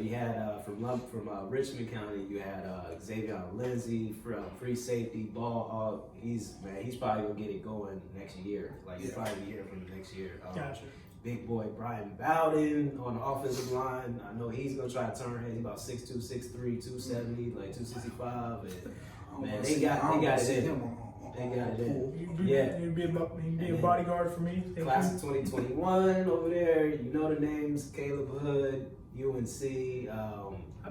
you had from Richmond County, you had Xavier Lindsay, free safety, ball hawk. He's probably gonna get it going next year. Like he'll probably be here from the next year. Gotcha. Big boy Brian Bowden on the offensive line. I know he's gonna try to turn heads. He's about 6'2", 6'3", 270, like 265. And man, they got it in. They got it in. He'd be a bodyguard for me. Class of 2021 over there. You know the names: Caleb Hood, UNC.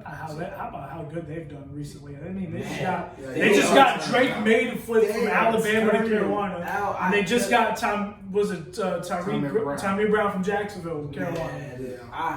How about how good they've done recently? I mean, they just got Drake May to flip from Alabama to Carolina, and they just got Tommy Brown from Jacksonville, Carolina. Man, I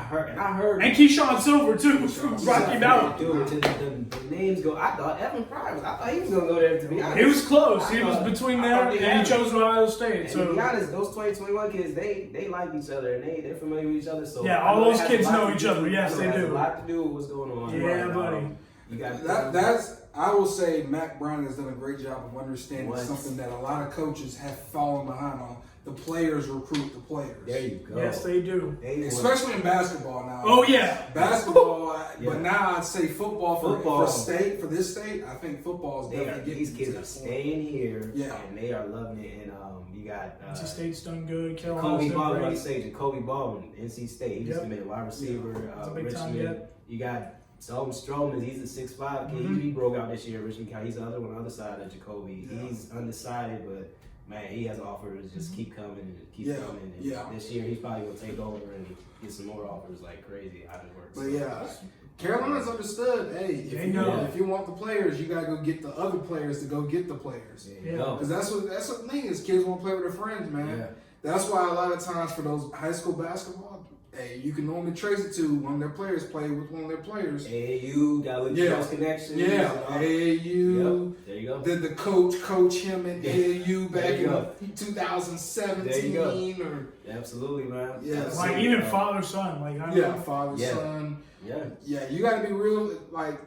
heard, and Keyshawn Silver too from Rocky Mountain. Dude, the names go. I thought Evan Pryor. I thought he was gonna go there. To be honest, He was close. He was between there, and he chose Ohio State. And so to be honest, those 2021 kids, they like each other and they're familiar with each other. So yeah, all those kids know each other. Yes, they do. A lot to do with what's going on. Yeah, right buddy. now. You got That's I will say Mac Brown has done a great job of understanding something that a lot of coaches have fallen behind on. The players recruit the players. There you go. Yes, they do. Especially in basketball now. Oh yeah, basketball. But now I'd say football for this state. I think football is definitely getting these kids are staying here. Yeah, and they are loving it. And you got NC State's done good. Jacoby Baldwin. I say Jacoby Baldwin, NC State. He just committed wide receiver. Richmond. You got Dalton Stroman. He's a 6'5" kid. He broke out this year. Richmond County. He's the other one on the other side of Jacoby. Yeah. He's undecided, but. Man, he has offers just keep coming and keep coming. And this year he's probably gonna take over and get some more offers like crazy out of work. But Carolina's understood. Hey, if you want the players, you gotta go get the other players to go get the players. Because that's what the thing is. Kids want to play with their friends, man. Yeah. That's why a lot of times for those high school basketball. Hey, you can normally trace it to one of their players play with one of their players. AAU got a little close connection. Yeah, AAU. Yep. There you go. Did the coach him in AAU back in 2017? There you go. Or absolutely, man. Yeah, like even father son. Father son. Yeah. You got to be real. Like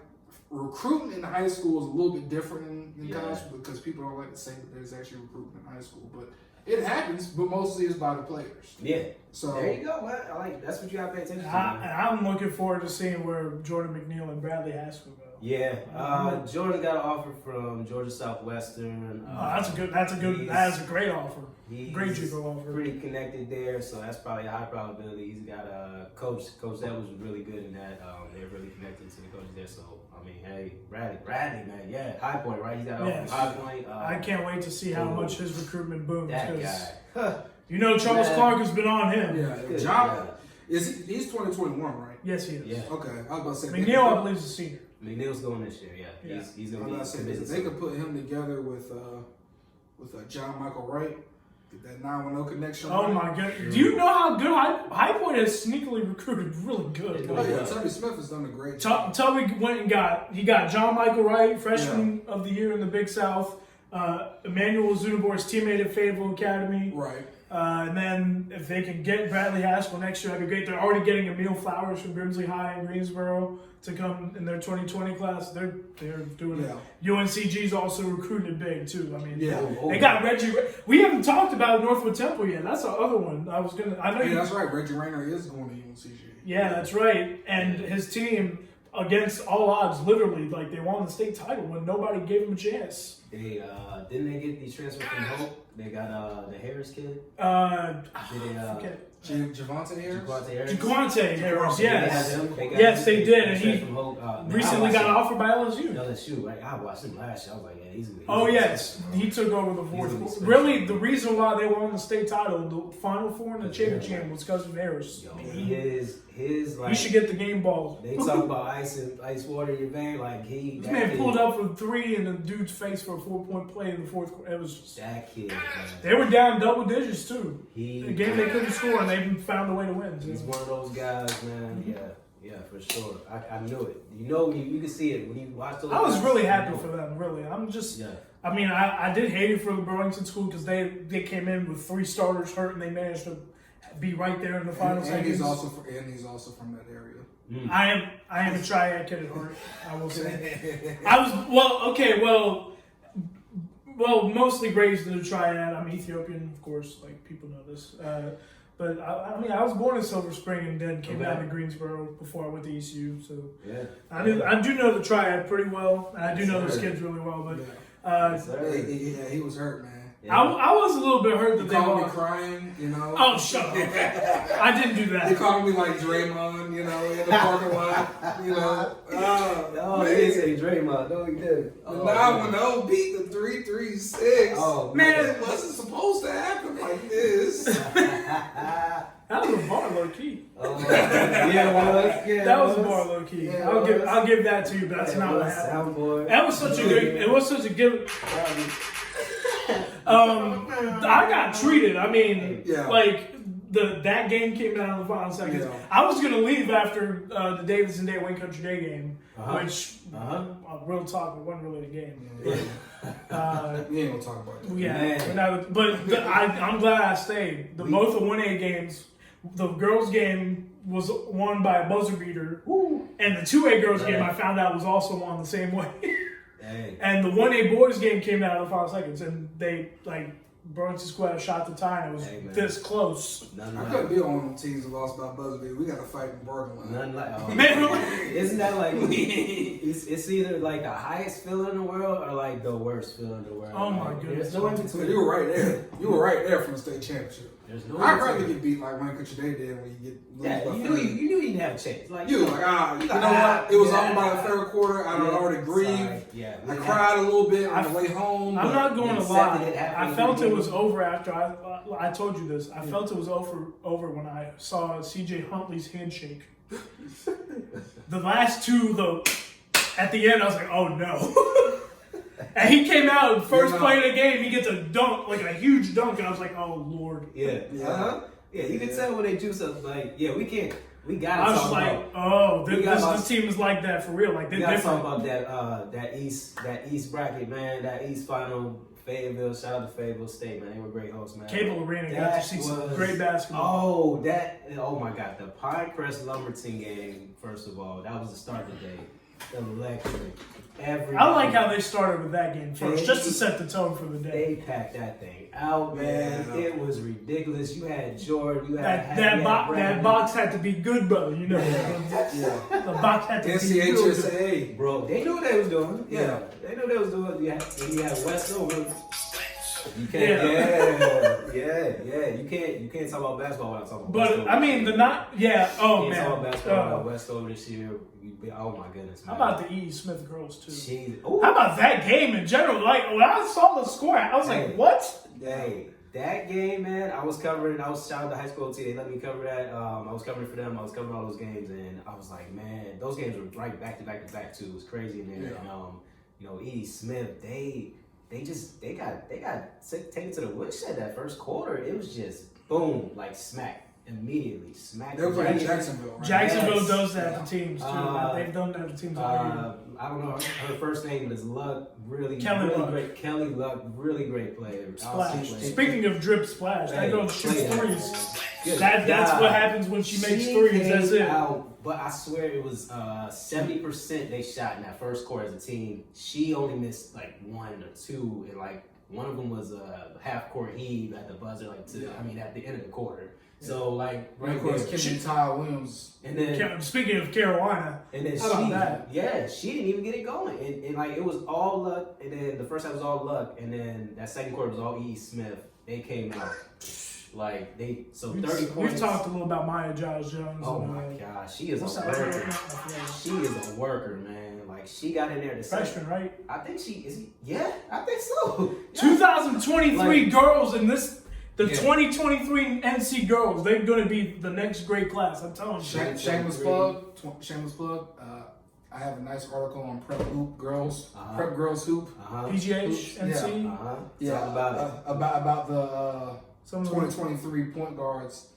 recruiting in high school is a little bit different in college because people don't like to say that there's actually recruitment in high school, but. It happens, but mostly it's by the players. Yeah. So there you go, man. I like that's what you gotta pay attention to. And I'm looking forward to seeing where Jordan McNeil and Bradley Haskell go. Yeah, Jordan got an offer from Georgia Southwestern. That's a great offer. Great JUCO offer. Pretty connected there, so that's probably a high probability. He's got a coach that was really good in that. They're really connected to the coaches there. So I mean, hey, Bradley, man, yeah, High Point, right? He's got an offer from High Point. I can't wait to see how much his recruitment booms. That guy. You know, Charles Clark has been on him. Yeah, John. He's 2021, right? Yes, he is. Yeah. Okay, I was about to say. McNeil, I believe, is a senior. McNeil's going this year. Yeah. He's going to be committed. They could put him together with John Michael Wright. Get that 910 connection. Oh my god! Do you know how good High Point has sneakily recruited? Really good. Oh yeah, Tubby Smith has done a great job. Tubby went and got John Michael Wright, freshman of the year in the Big South. Emmanuel Zunabor's teammate at Fayetteville Academy. Right. And then if they can get Bradley Haskell next year, that'd be great. They're already getting Emil Flowers from Grimsley High in Greensboro to come in their 2020 class. They're doing it. UNCG's also recruited big too. I mean, they got Reggie. We haven't talked about Northwood Temple yet. That's the other one. That's right. Reggie Rayner is going to UNCG. Yeah, that's right. And his team, against all odds, literally, like they won the state title when nobody gave them a chance. They didn't they get the transfer from Hope? They got the Harris kid. Javante Harris. Javante Harris. Yes, they did, and he recently got offered by LSU. LSU, right? I watched him last year. I was like, yeah, he's. Oh yes, he took over the fourth. Really, the reason why they won the state title, the Final Four and the championship, was because of Harris. He should get the game ball. They talk about ice water in your vein, like This man pulled up for 3 in the dude's face for a 4-point play in the fourth quarter. It was just, that kid. Man. They were down double digits too. The game they couldn't score, and they found a way to win. He's one of those guys, man. Yeah, for sure. I knew it. You know, you can see it when you watch those. I was really happy for them. Really, I'm just. Yeah. I mean, I did hate it for the Burlington school because they came in with 3 starters hurt, and they managed to be right there in the final seconds. And he's also from that area. Mm. I am a triad kid at heart. I will say. Well, mostly raised in a triad. I'm Ethiopian, of course. Like people know this. But I was born in Silver Spring and then came down to Greensboro before I went to ECU. So I do know the triad pretty well, and I do know those kids really well. But he was hurt, man. Yeah. I was a little bit hurt that they called me crying, you know. Oh, shut up! I didn't do that. They called me like Draymond, you know, in the parking lot, you know. Oh, he didn't say Draymond. No, he didn't. The 910 beat the 336. Oh man, it wasn't supposed to happen like this. That was a bar, low key. Yeah, that was a bar, low key. Yeah, I'll give that to you, but that's not what happened. That was such a good. It was such a good. I got treated. I mean, like that game came out in the final seconds. Yeah. I was gonna leave after the Davidson Day Wayne Country Day game, which real talk, it wasn't really a game. We ain't gonna talk about that. Yeah, but I'm glad I stayed. Both the 1A games, the girls' game was won by a buzzer beater, and the 2A girls' game I found out was also won the same way. And the 1A boys game came out in the final seconds, and they Burlington Square shot the tie, and it was this close. I couldn't be on teams that lost by buzzer beater. We got to fight in Berkeley. Nothing like isn't that like it's either like the highest feeling in the world or like the worst feeling in the world. Oh my goodness! No in between. You were right there. You were right there from the state championship. I'd rather get beat like Wayne Country Day did when you get you knew you didn't have a chance. Like you know what? It was on by the third quarter. I already grieved. I cried a little bit on the way home. I'm not going to lie. I felt it was over after I told you this. I felt it was over when I saw CJ Huntley's handshake. The last two, though, at the end, I was like, oh no. And he came out first play of the game. He gets a dunk, like a huge dunk, and I was like, "Oh Lord!" Yeah, you can tell when they juice up. Like, we can't. We got. I was like, "Oh, this team is like that for real." Like, we got to talk about that East bracket, man. That East final. Fayetteville, shout out to Fayetteville State, man. They were great hosts, man. Cable Arena, got to see some great basketball. Oh my God, the Pinecrest Lumberton game. First of all, that was the start of the day. Electric. I like how they started with that game first, just to set the tone for the day. They packed that thing out, man. Yeah. It was ridiculous. You had Jordan, you had that box had to be good, brother. You know, the box had to be good. Bro, they knew what they was doing. Yeah, they knew what they was doing. You had Westover. You can't, You can't talk about basketball without talking about. But Westover. I mean, You can't talk about basketball without Westover this year. Oh my goodness, man. How about the E. Smith girls too? How about that game in general? Like when I saw the score, I was like, "What?" Hey, that game, man. I was shout out to high school team. They let me cover that. I was covering for them. I was covering all those games, and I was like, man, those games were right back to back to back too. It was crazy in there. Yeah. And E. Smith, they got taken to the woodshed that first quarter. It was just boom, like smack. Immediately smack. They were playing Jacksonville, right? Jacksonville does that to teams too. They've done that to teams all year. I don't know. Her first name is Luck. Kelly Luck. Great. Kelly Luck, really great player. Splash. Speaking of drip splash, that girl shoots threes. That's what happens when she makes threes. That's it. But I swear it was 70% they shot in that first quarter as a team. She only missed like 1 or 2, and like one of them was a half court heave at the buzzer, at the end of the quarter. So like, right, of course, Kimmy Ty Williams. And then speaking of Carolina, and then she didn't even get it going, and like it was all luck. And then the first half was all luck, and then that second quarter was all E. Smith. They came out like 30 points. We've talked a little about Maya Giles Jones. Oh my gosh, she is a worker. She is a worker, man. Like she got in there to freshman, right? I think she is. Yeah, I think so. Yeah. 2023 girls in this. The 2023 NC girls, they're going to be the next great class. I'm telling you. Shameless plug. I have a nice article on Prep Hoop Girls. Prep Girls Hoop. PGH, NC. Yeah. About the 2023 point guards.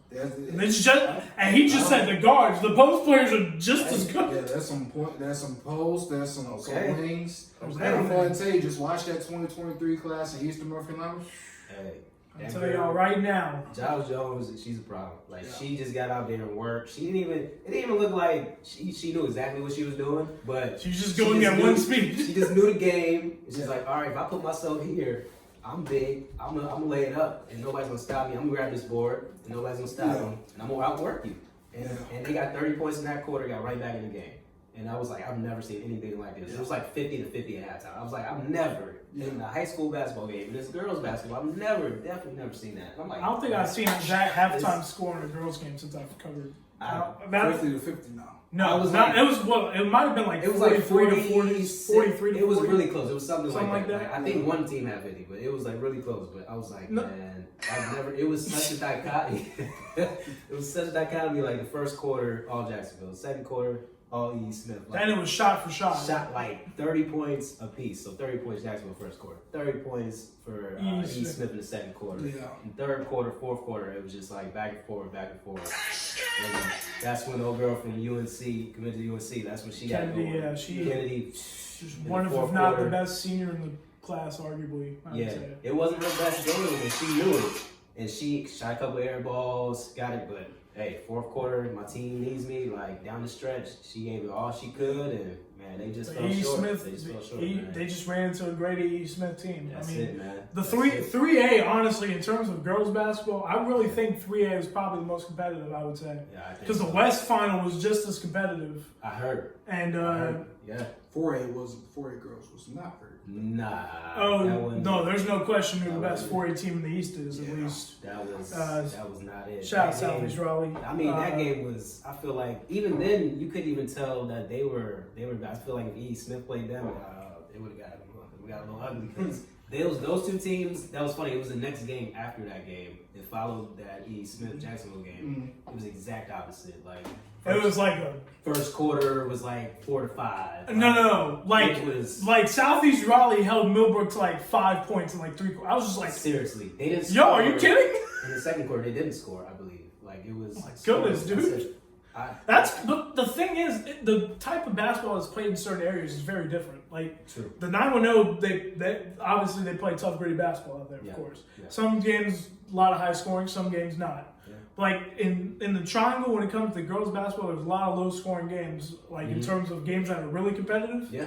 And he just said the guards. The post players are just as good. Yeah, there's some posts, there's some wings. I'm going to tell you, just watch that 2023 class in Eastern North Carolina. Hey. I'm telling y'all right now. Giles Jones, she's a problem. She just got out there and worked. It didn't even look like she knew exactly what she was doing, but she was just going at one speed. She just knew the game. She's like, all right, if I put myself here, I'm big. I'm gonna lay it up, and nobody's gonna stop me. I'm gonna grab this board, and nobody's gonna stop me, and I'm gonna outwork you. And they got 30 points in that quarter, got right back in the game. And I was like, I've never seen anything like this. It was like 50-50 at halftime. I was like, I've never in a high school basketball game, this girls basketball, I've definitely never seen that. And I'm like, I don't think I've seen that halftime score in a girls game since I've covered. 50-50 now. No, it was not. It was it might have been like 43 to 40, 43 to 40. It was really close. It was something like that. I think one team had 50, but it was like really close. But I was like, man, I've never. It was such a dichotomy. It was such a dichotomy. Like the first quarter, all Jacksonville. Second quarter, all E. Smith. And it was shot for shot. Shot like 30 points apiece. So 30 points Jacksonville first quarter. 30 points for E. Smith in the second quarter. Yeah. In third quarter, fourth quarter, it was just like back and forth, back and forth. And that's when the old girl from UNC committed to UNC. That's when she got going. Yeah, Kennedy. She's one of, if not the best senior in the class, arguably. I would say. It wasn't her best game, and she knew it. And she shot a couple air balls, got it, but hey, fourth quarter, my team needs me. Like down the stretch, she gave it all she could, and man, they just fell short. They just ran into a great E. Smith team. That's it, man. The 3A, honestly, in terms of girls basketball, I really think 3A is probably the most competitive. I would say, because the West final was just as competitive. I heard. And 4A girls was not very good. Nah. Oh no, there's no question who the best 4A team in the East is. At least that was not it. Shout out Southeast Raleigh. I mean, that game was. I feel like even then you couldn't even tell that they were. I feel like if E. Smith played them, it would have got a little ugly because those two teams. That was funny. It was the next game after that game. It followed that E. Smith Jacksonville game. It was the exact opposite. Like. It was like first quarter was like 4-5. No. Like Southeast Raleigh held Millbrook to like 5 points in like 3 quarters. I was just like, seriously, they didn't. Yo, are you kidding? In the second quarter, they didn't score. I believe. Like it was. Oh my goodness, dude. But the thing is, the type of basketball that's played in certain areas is very different. Like True. The 910, they obviously they play tough, gritty basketball out there. Of course, some games a lot of high scoring, some games not. like in the triangle when it comes to girls basketball, there's a lot of low scoring games. Like in terms of games that are really competitive. Yeah.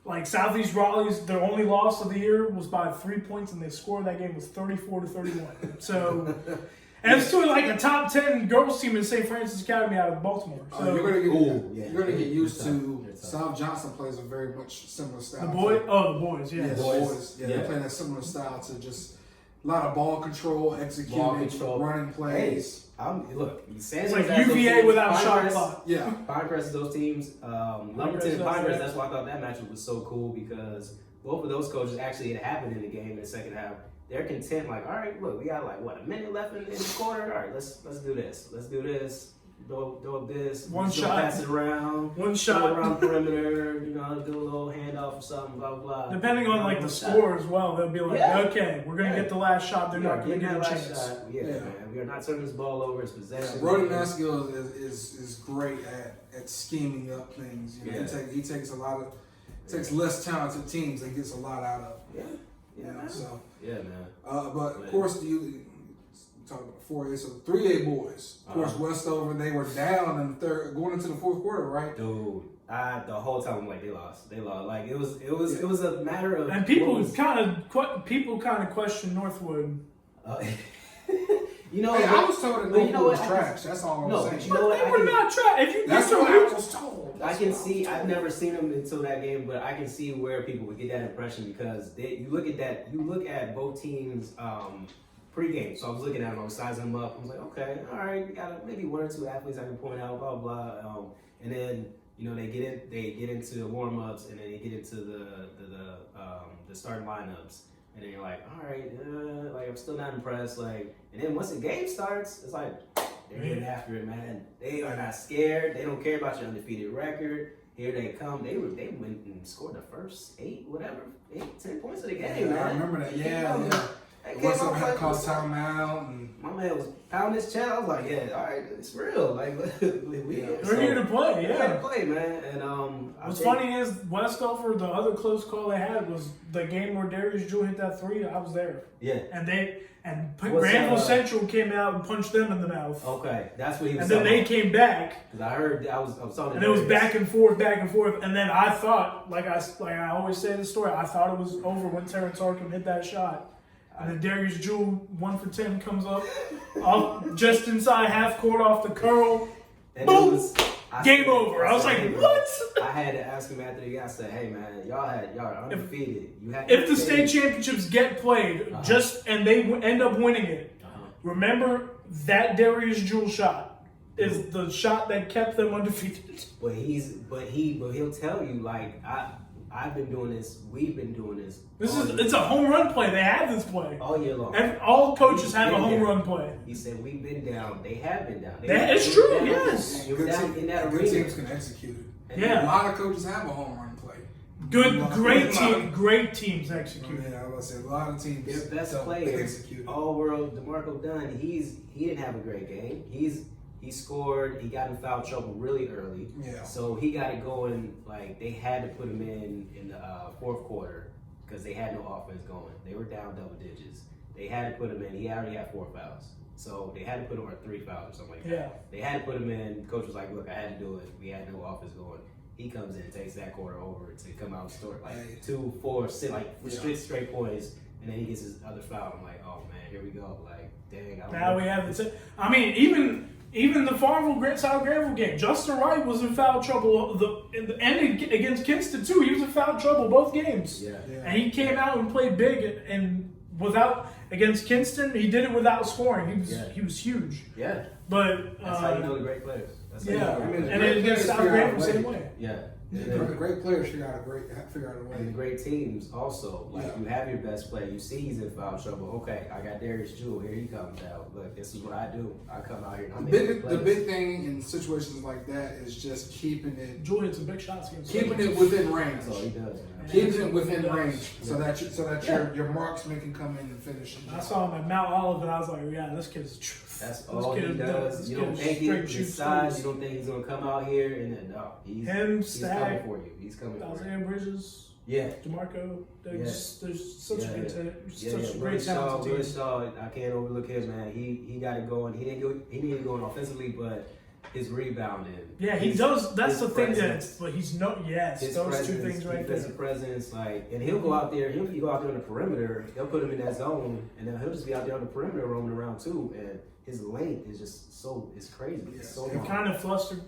Like Southeast Raleigh's, their only loss of the year was by 3 points, and they scored that game was 34-31. So, and it's to like a top 10 girls team in St. Francis Academy out of Baltimore. So you're gonna get used They're to. tough. South Johnson plays a very much similar style. the boys, yeah. Yeah, the boys. Yeah, they play that similar style to just a lot of ball control, executing, running plays. Look, It's like UVA without shot clock. Yeah. Pinecrest is those teams. Lumberton and Pinecrest, that's why I thought that matchup was so cool because both of those coaches actually it happened in the game in the second half. They're content, like, all right, look, we got like what, a minute left in the quarter. All right, let's do this. Let's do this. Throw up this. One just shot. Pass it around. One Throw shot. it around perimeter. You know, do a little handoff or something. Blah blah. Depending on like the score as well, they'll be like, okay, we're gonna get the last shot. They're not gonna get a chance. Yeah, man. We are not turning this ball over. It's possession. Brody Maskell is great at scheming up things. You know, he takes takes less talented teams and gets a lot out of. Yeah. You know, so. Yeah, man. But of course, you talk about 4A, so 3A boys. Of course, Westover, they were down in the third, going into the fourth quarter, right? Dude, the whole time I'm like, they lost. Like it was a matter of. And people kind of question Northwood. You know, Hey, I was told that Northwood was what? trash. That's all I'm saying. You know what? They were not trash. That's what I was told. I can see. I've never seen them until that game, but I can see where people would get that impression because you look at both teams pre-game. So I was looking at them, I was sizing them up. I was like, okay, all right, we got maybe one or two athletes I can point out, blah blah. And then they get into warm-ups, and then they get into the starting lineups. And then you're like, all right, like I'm still not impressed. Like, and then once the game starts, it's like they're getting after it, man. They are not scared. They don't care about your undefeated record. Here they come. They went and scored the first 10 points of the game, man. I remember that. Yeah. What's up? Had to call timeout, and my man was pounding his chest. I was like, yeah, all right, it's real. Like we're here to play. We're here to play, man. And what's funny is Westover. The other close call they had was the game where Darius Jewell hit that 3. I was there. Yeah. And Granville Central came out and punched them in the mouth. Okay, that's what he was. And then they came back. Because I heard I was talking. And it was back and forth. And then I thought, like I always say in the story, I thought it was over when Terrence Arkham hit that shot. And then Darius Jewell, 1 for 10, comes up just inside half court off the curl. And boom! Game over. I was like, what? I had to ask him after the game. I said, hey, man, y'all are undefeated. If the state championships get played, and they end up winning it, remember that Darius Jewell shot is the shot that kept them undefeated. But he'll tell you, like, I've been doing this. We've been doing this. It's a home run play. They have this play all year long. All coaches have a home run play. He said we've been down. They have been down. It's true. Yes. You're down in that arena. Good teams can execute it. Yeah. A lot of coaches have a home run play. Great teams execute. Yeah, I was gonna say a lot of teams. Their best player, all world, DeMarco Dunn. He didn't have a great game. He scored. He got in foul trouble really early. Yeah. So he got it going. Like they had to put him in the fourth quarter because they had no offense going. They were down double digits. They had to put him in. He already had 4 fouls. So they had to put him, or 3 fouls or something like that. Yeah. They had to put him in. Coach was like, look, I had to do it. We had no offense going. He comes in and takes that quarter over to come out and score like 2, 4, 6, like straight points. And then he gets his other foul. I'm like, oh man, here we go. Like, dang. Now we have the I mean, even the South Granville game, Justin Wright was in foul trouble. And against Kinston too, he was in foul trouble both games. Yeah. And he came out and played big, and against Kinston, he did it without scoring. He was huge. Yeah. But that's how you know the great players. And then against South Granville, same way. Yeah. Great players figure out a way. And the great teams also, like you have your best player. You see he's in foul trouble. Okay, I got Darius Jewell. Here he comes out. Look, this is what I do. I come out here and I'm the big thing in situations like that is just keeping it. Jewell hits some big shots. Keeping it within range. That's all he does, man. Keeping it within range so that your marksman can come in and finish. I saw him at Mount Olive and I was like, yeah, this kid's the truth. That's all he does. You don't think his size. You don't think he's gonna come out here and then no, he's coming for you. He's coming for you. Isaiah Bridges. Yeah. DeMarco, there's such a good Yeah, such a great talented team. Shaw, I can't overlook him, man. He got it going. He didn't go offensively, but his rebounding. Yeah, he does. That's the thing but he's his those presence, two things right there. Defensive presence, and he'll go out there. He'll go out there on the perimeter. They'll put him in that zone, and then he'll just be out there on the perimeter roaming around too. And his length is just it's crazy. Yeah. It's so It long. kind of flustered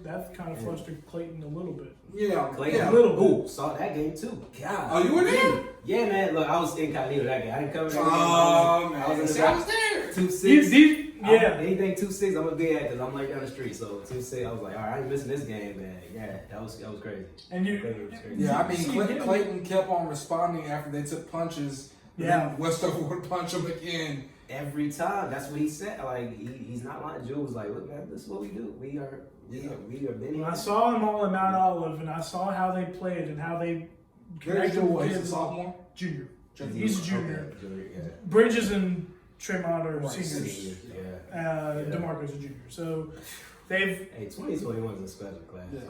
Clayton a little bit. Yeah, Clayton, yeah. A little bit. Ooh, saw that game too. God. Oh, you were there? Yeah, man. Look, I was incognito that game. I didn't cover that game. Oh, man. I was in the See, I was there. 2-6. Yeah. Anything 2-6, I'm gonna be at because I'm like down the street. So 2-6, I was like, all right, I ain't missing this game, man. Yeah, that was crazy. And you, Crazy, was crazy. Yeah, I mean, Clayton kept on responding after they took punches. Yeah. And Westover would punch him again. Every time, that's what he said. Like he's not lying. Joe was like, "Look, man, this is what we do. We are been here." I saw them all in Mount Olive, and I saw how they played and how they There's connected your with He's a kids. sophomore? Junior. Is he- He's a junior. Okay, junior, yeah. Bridges and Tremont are Right, seniors. Senior, yeah. DeMarco's a junior. So they've. Hey, 2021 is a special class. Yeah.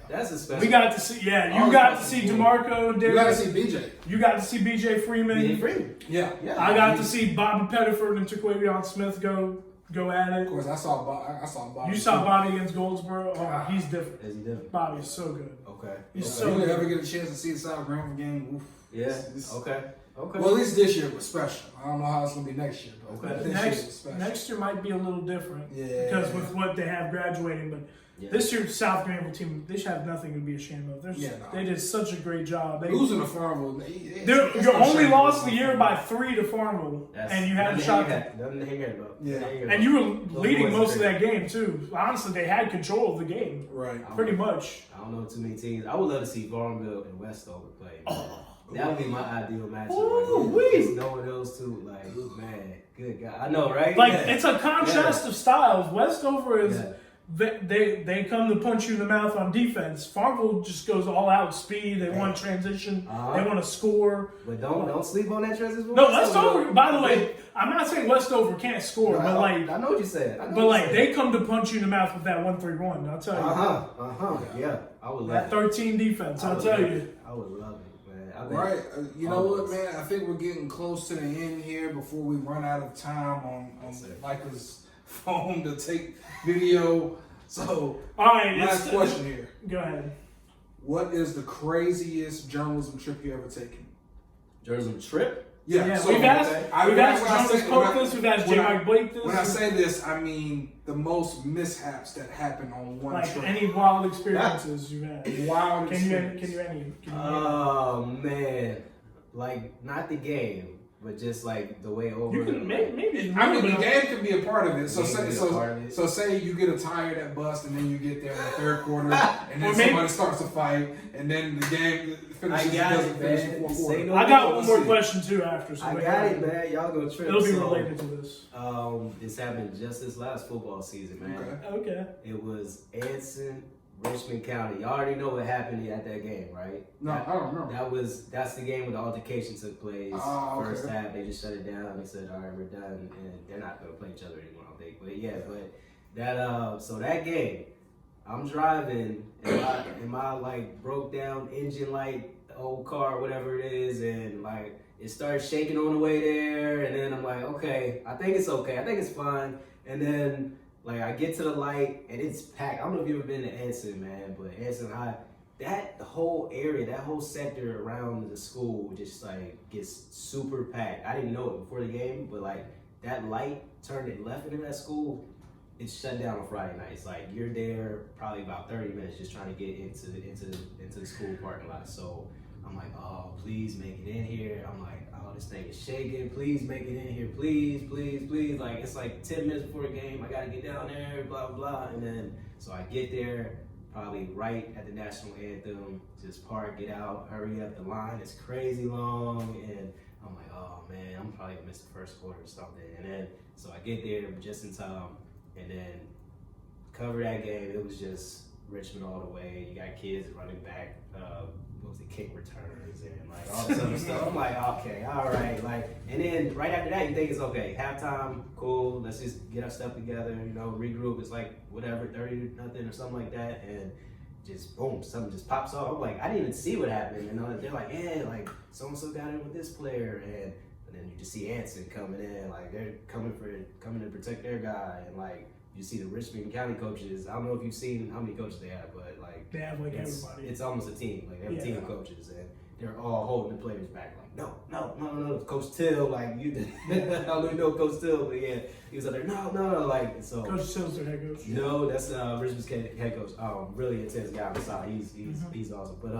That's a special. We got to see. Yeah, Oh, you got to that's see cool. DeMarco and You got to Derek. see BJ. You got to see BJ Freeman. Be free. Yeah. Yeah. I got to see Bobby Pettiford and Taquavion Smith go at Of it. course, I saw Bobby. You saw Bobby against Goldsboro. Oh, he's different. Is he different? Bobby's so good. Okay. He's If so you good. ever get a chance to see the South Graham game, oof, Yeah. it's- Okay. Okay. Well, at least this year was special. I don't know how it's going to be next year, but Okay. this year was special. Next year might be a little different. Yeah. Because with what they have graduating, but Yeah. this year's South Granville team, they should have nothing to be ashamed of. Yeah, no. They did such a great job. Losing to Farmville, You only lost the year by 3 to Farmville, and you had a shot. Nothing to hang your head about. Yeah. Nothing to hang your head And about. you were leading boys are most of great. that game too. Honestly, they had control of the game, Right. pretty much. I don't know too many teams. I would love to see Farmville and Westover play. Oh. That would be my ideal matchup. Ooh, right wee. there. Just knowing those two, like, man, good God. I know, right? Like Yeah. it's a contrast of styles. Westover is Yeah. they come to punch you in the mouth on defense. Farmville just goes all out speed. They want transition. Uh-huh. They want to score. But don't sleep on that transition. No, Westover. By the way, I'm not saying Westover can't score, but like, I know what you said. they come to punch you in the mouth with that 1-3-1. I'll tell you. Yeah, I would love That it. 13 defense. I'll tell you. I would love it, man. I bet. Right. You know what, man? I think we're getting close to the end here before we run out of time on Micah's phone to take video. So, All right. last question here. Go ahead. What is the craziest journalism trip you ever taken? Journalism trip? Yeah, so we've asked when I Jonas say- Polk this, we've asked when J. I- Mike Blake this. When I say this, I mean the most mishaps that happen on one like trip. any wild experiences you've had. Wild Can you experience. Oh man, like not the game, but just like the way over. You can maybe. I mean, the game can be a part of it. So Game say, can be a so, part of it. so say you get a tire that bust, and then you get there in the third quarter, and then Or maybe- somebody starts a fight, and then the game finishes. I got doesn't it, finish man. in fourth Say quarter. no I got more. one more see. question too after. So I wait, got wait. it, man. Y'all go trip. It'll be So, related to this. This happened just this last football season, man. Okay. Okay. It was Anson, Richmond County. Y'all already know what happened at that game, right? No, I don't know. That's the game where the altercation took place. Oh, okay. First half, they just shut it down. They said, "All right, we're done," and they're not gonna play each other anymore. I don't think. But yeah, so that game, I'm driving in my like broke down engine light old car, whatever it is, and like it starts shaking on the way there, and then I'm like, okay, I think it's okay, I think it's fine, and then like I get to the light and it's packed. I don't know if you've ever been to Anson, man, but Anson High, that whole area, that whole sector around the school just like gets super packed. I didn't know it before the game, but like that light turned it left into that school. It's shut down on Friday nights. Like you're there probably about 30 minutes just trying to get into the school parking lot. So I'm like, oh, please make it in here. I'm like, oh, this thing is shaking. Please make it in here. Please, please, please. Like it's like 10 minutes before the game. I gotta get down there, blah, blah, blah. And then so I get there, probably right at the national anthem, just park, get out, hurry up. The line is crazy long, and I'm like, oh man, I'm probably gonna miss the first quarter or something. And then so I get there just in time, and then cover that game. It was just Richmond all the way. You got kids running back, what was it, kick returns and like all this other stuff. I'm like, okay, all right. Like, and then right after that, you think it's okay. Halftime, cool. Let's just get our stuff together. You know, regroup. It's like whatever, 30-0 or something like that. And just boom, something just pops off. I'm like, I didn't even see what happened. And they're like, yeah, like so and so got in with this player, and then you just see Anson coming in, like they're coming to protect their guy, and like you see the Richmond County coaches. I don't know if you've seen how many coaches they have, but like they have like everybody. It's almost a team. Like they have a team of coaches, and they're all holding the players back. Like no, Coach Till, like you. I don't even know Coach Till, but yeah, he was out there. No, like so. Coach Till's their head coach. No, that's Richmond's head coach. Really intense guy on the side. He's awesome. But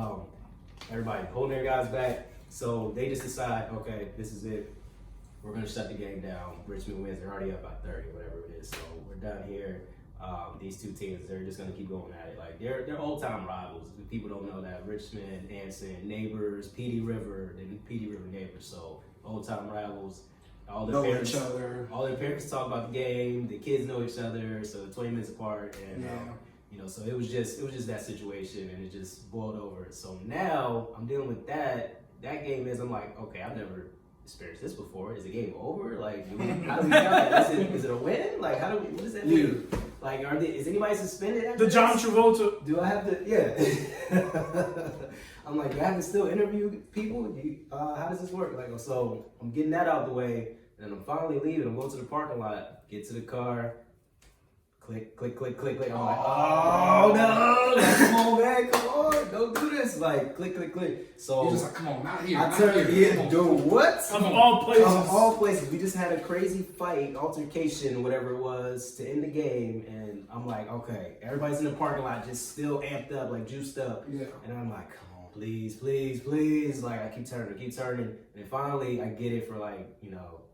everybody holding their guys back. So they just decide, okay, this is it. We're gonna shut the game down. Richmond wins. They're already up by 30, whatever it is. So we're done here. These two teams, they're just gonna keep going at it. Like they're old time rivals. People don't know that Richmond, Anson, neighbors, PD River neighbors. So old time rivals. All their parents, all their parents talk about the game. The kids know each other. So 20 minutes apart, and so it was just that situation, and it just boiled over. So now I'm dealing with that. That game I'm like, okay, I've never experienced this before. Is the game over? Like, how do we count it? Is it a win? Like, what does that mean? Like, is anybody suspended after this? John Travolta. Do I have to? Yeah. I'm like, do I have to still interview people? How does this work? Like, so I'm getting that out the way, and I'm finally leaving. I'm going to the parking lot, get to the car, click. I'm like, oh no! Like, come on, man, come on, don't do this. Like, click. So you're just like, come on, not here. I turned, dude, what? Of all places. Of all places, we just had a crazy fight, altercation, whatever it was, to end the game, and I'm like, okay, everybody's in the parking lot, just still amped up, like juiced up, and I'm like, come on, please. Like, I keep turning, and finally, I get it for like,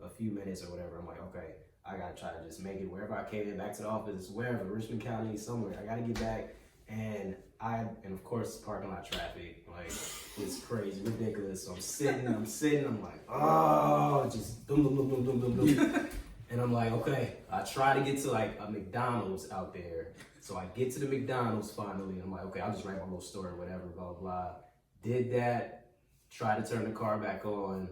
a few minutes or whatever. I'm like, okay. I gotta try to just make it wherever I can, back to the office, wherever, Richmond County, somewhere. I gotta get back, and of course, parking lot traffic, like, it's crazy, ridiculous. So I'm sitting, I'm like, oh, just boom. And I'm like, okay, I try to get to like a McDonald's out there. So I get to the McDonald's finally, and I'm like, okay, I'll just write my little story, whatever, blah, blah. Did that, tried to turn the car back on,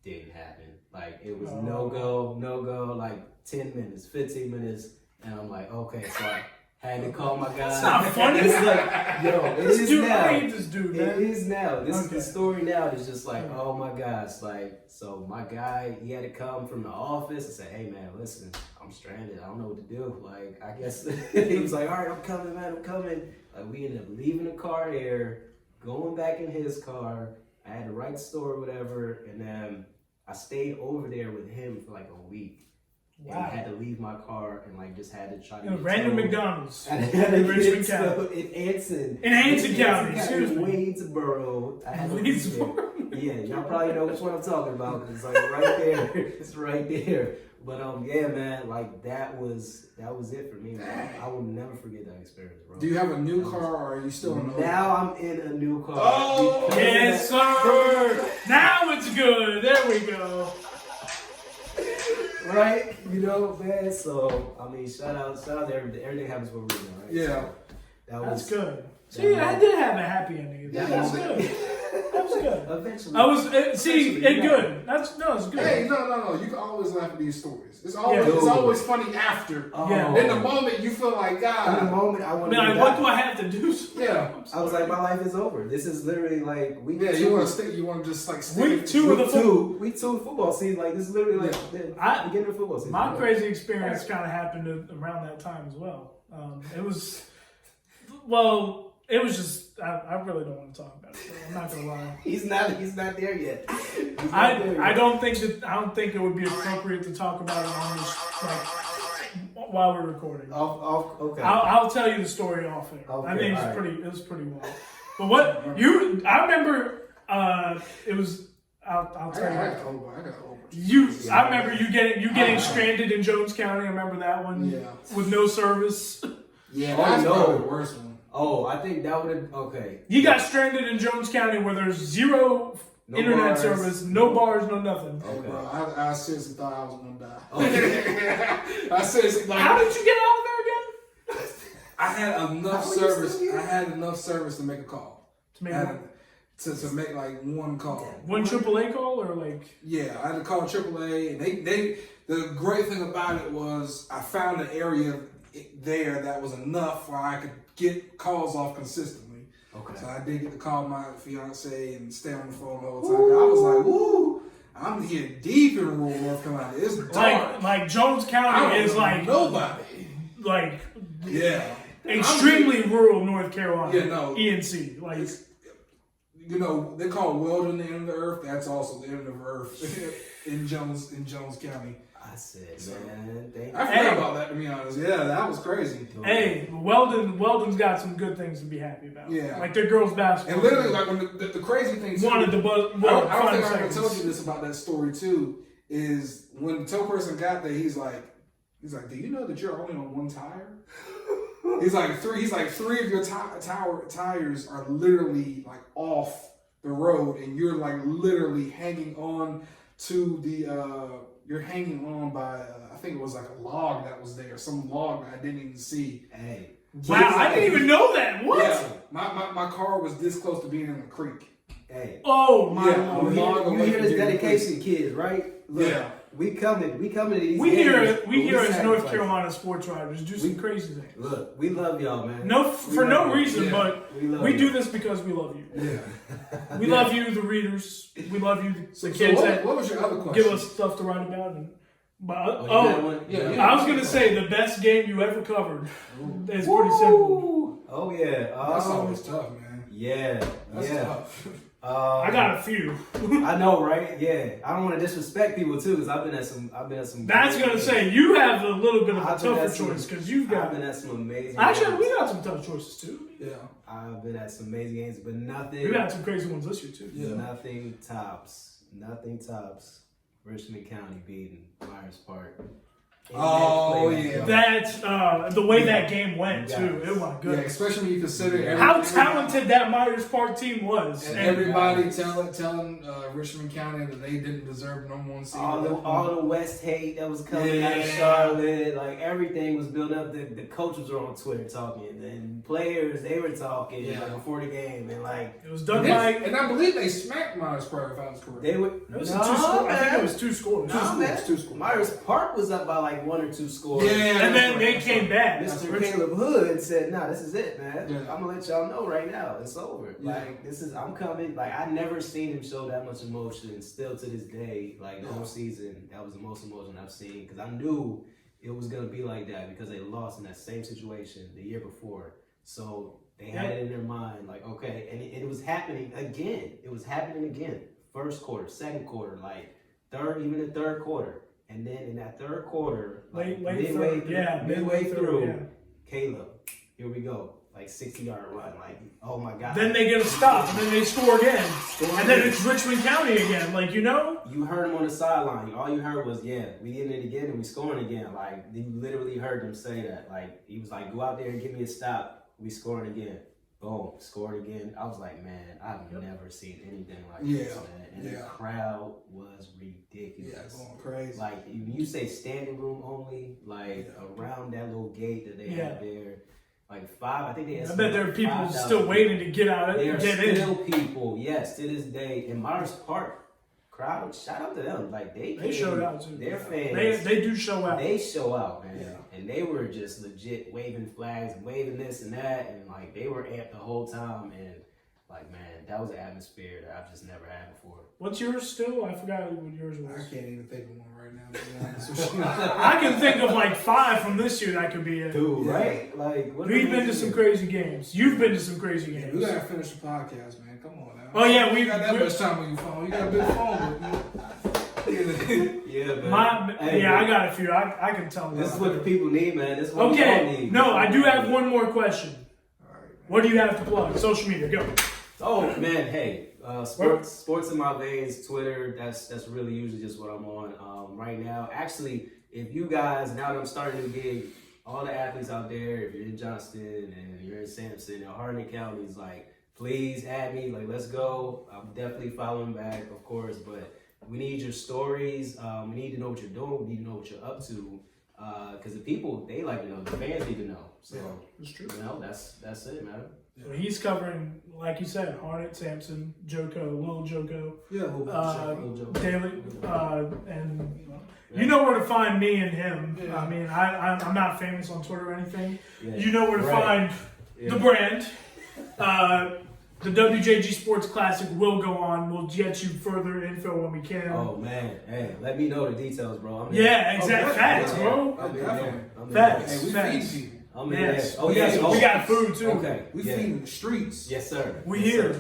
didn't happen. Like, it was no go, like 10 minutes, 15 minutes, and I'm like, okay, so I had to call my guy. It's not funny. It's like, yo, it is now. I hate this dude, man. It is now. This is the story now. It's just like, oh my gosh, like, so my guy, he had to come from the office and say, hey man, listen, I'm stranded. I don't know what to do. Like, I guess he was like, all right, I'm coming, man, I'm coming. Like, we ended up leaving the car there, going back in his car. I had to write the story, whatever, and then I stayed over there with him for like a week. Wow. And I had to leave my car and like just had to try to get random McDonald's in Richmond County. In Anson. In Anson County, excuse me. Waynesboro. Waynesboro. Yeah, y'all probably know which one I'm talking about. It's like right there. It's right there. But yeah, man, like that was it for me, man. I will never forget that experience, bro. Do you have a new car, or are you still in? Now I'm in a new car. Oh, yes, sir. Now it's good. There we go. Right, man. So I mean, shout out to everything. Everything happens for a reason, right? Yeah, so, that's good. See, I did have a happy ending. That's good. That was good. Eventually. I was good. It's good. Hey, no. You can always laugh at these stories. It's always funny after. Yeah. In the moment, you feel like God. In the moment, I want to. Like, what do I have to do? Yeah. I was like, my life is over. This is literally like week 2. You want to stick. You want to just like stick. Week 2 of the football. Week 2 of football season. Like this is literally like the beginning of football season. My crazy experience kind of happened around that time as well. It was just, I really don't want to talk about it, so I'm not gonna lie. He's not there yet. I don't think it would be appropriate to talk about it on this, like, while we're recording. Okay. I'll tell you the story off air. Okay, I think it was pretty wild. But I remember, it was, I'll tell you. I remember you getting stranded in Jones County. I remember that one. Yeah. With no service. Yeah, that's probably the worst one. Oh, I think that would have, okay. You got stranded in Jones County where there's zero internet service, no bars, no nothing. Okay. Bro, I seriously thought I was going to die. Okay. I seriously thought. How did you get out of there again? I had enough service. I had enough service to make a call. To make like one call. One AAA call or like? Yeah, I had to call AAA, and they. The great thing about it was I found an area there that was enough where I could get calls off consistently. Okay. So I did get to call my fiance and stay on the phone the whole time. I was like, woo, I'm here deep in rural North Carolina. It's dark. Like Jones County is like nobody. Like yeah. Extremely rural North Carolina. Yeah, no. ENC. Like you know, they call Weldon the end of the earth. That's also the end of the earth in Jones County. I said, man, I forgot about that, to be honest. Yeah, that was crazy. Hey, Weldon's got some good things to be happy about. Yeah. Like their girls basketball. And literally, like, when the crazy thing too, wanted to buzz. I don't think I ever told you this about that story too, is when the tow person got there, he's like, do you know that you're only on one tire? He's like, three of your tires are literally like off the road, and you're like literally hanging on to the, you're hanging on by, I think it was like a log that was there, some log that I didn't even see. Hey. Wow, I didn't even know that. What? Yeah, my car was this close to being in the creek. Hey. Oh my Lord. You hear this dedication, kids, right? Look, yeah. We coming to these We games, here as North Carolina sports writers do some crazy things. Look, we love y'all, man. For no reason, but we do this because we love you. Yeah. We love you, the readers. We love you, the kids that what was your other question? give us stuff to write about. And, yeah. I was going to say the best game you ever covered. It's pretty simple. Oh, yeah. That's always tough, man. Yeah. That's tough. I got a few. I know, right? Yeah, I don't want to disrespect people too, because I've been at some. That's gonna say you have a little bit of a tougher choice because you've got. I've been at some amazing. Actually, games. we got some tough choices too. Yeah, I've been at some amazing games, but nothing. We got some crazy ones this year too. Yeah. Nothing tops Richmond County beating Myers Park. Oh yeah, that's the way that game went too. Oh my goodness! Yeah, especially when you consider how talented that Myers Park team was, and everybody telling Richmond County that they didn't deserve number one seed. All the West hate that was coming out of Charlotte, like everything was built up. The coaches were on Twitter talking, and players they were talking before the game, and like it was done by. And I believe they smacked Myers Park, if I was correct. They were. I think it was two scores. Two scores. Myers Park was up by like 1 or 2 scores. Yeah, and then they came back. Mr. Caleb Hood said, "Nah, this is it, man. Yeah. I'm gonna let y'all know right now. It's over. Yeah. Like I'm coming. Like I never seen him show that much emotion. Still to this day, like the whole season, that was the most emotion I've seen because I knew it was gonna be like that because they lost in that same situation the year before. So they had it in their mind, like okay, and it was happening again. It was happening again. First quarter, second quarter, like even the third quarter. And then in that third quarter, like midway through, Caleb, here we go, like 60-yard run, like oh my god. Then they get a stop, and then they score again, and then it's Richmond County again. Like you heard him on the sideline. All you heard was we getting it again and we scoring again. Like you literally heard him say that. Like he was like, go out there and give me a stop. We scoring again. Boom, scored again. I was like, man, I've never seen anything like this, man. And the crowd was ridiculous. Yeah, going crazy. Like, you say standing room only, like, around that little gate that they have there. Like, 5, I think they I bet there are people still waiting to get out. There are still people, yes, to this day. In Myers Park, crowd, shout out to them. Like, they showed out, too. Their fans. They do show out. They show out, man. Yeah. And they were just legit waving flags and waving this and that. And, like, they were amped the whole time. And, like, man, that was an atmosphere that I've just never had before. What's yours still? I forgot what yours was. I can't even think of one right now, to be honest with you. I can think of like 5 from this year that could be it. Dude, right? Like, we've been to some crazy games. You've been to some crazy games. We gotta finish the podcast, man. Come on now. Oh yeah, we got that much time on your phone. You got a big phone with you. Yeah, man. I got a few. I can tell. This is what the people need, man. This is what we all need. No, I do have one more question. All right, man. What do you have to plug? Social media, go. Oh man, hey, sports in my veins. Twitter, that's really usually just what I'm on right now. Actually, if you guys, now that I'm starting a new gig, all the athletes out there, if you're in Johnston and you're in Sampson or Hardin counties, like please add me. Like let's go. I'm definitely following back, of course, but we need your stories. We need to know what you're doing. We need to know what you're up to. Because the people, they like to know. The fans need to know. So, that's true. You know, that's it, man. So he's covering, like you said, Hornet, Sampson, Joko, Little Joko, Little Joko. Daily, and you know where to find me and him. Yeah. I mean, I'm not famous on Twitter or anything. Yeah. You know where to find the brand. The WJG Sports Classic will go on. We'll get you further info when we can. Oh man, hey, let me know the details, bro. Yeah, exactly. Facts, bro. I'm in there. Facts. Hey, we Facts. feed people. I'm in Yes. there. Oh we yes, we got food too. Okay, We feed in the streets. Yes, sir. We Yes, here.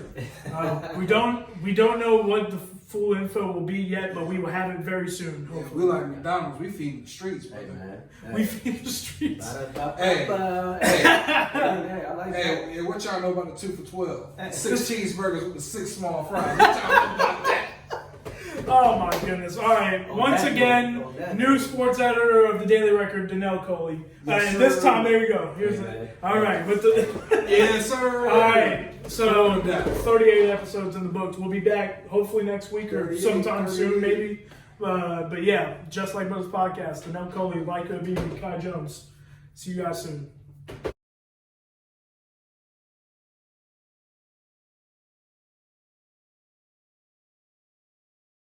sir. We don't know what the full info will be yet, but we will have it very soon. Yeah, Hopefully. we like McDonald's. We feed in the streets, Hey brother. man. We feed the streets. Hey. I like that. Hey, what y'all know about the 2 for $12? Hey. 6 cheeseburgers with the 6 small fries. What y'all know about that? Oh my goodness! All right, On once that again, note, on that new note. sports editor of the Daily Record, Danelle Coley. Yes, And this sir. time, there you go. Here's Hey, it. man. All right, with the. Yes, sir. All right, so Calm down. 38 episodes in the books. We'll be back hopefully next week or 38, sometime soon, 38. maybe. But yeah, Just Like Brothers podcast. Danelle Coley, Micah Beebe, Kai Jones. See you guys soon.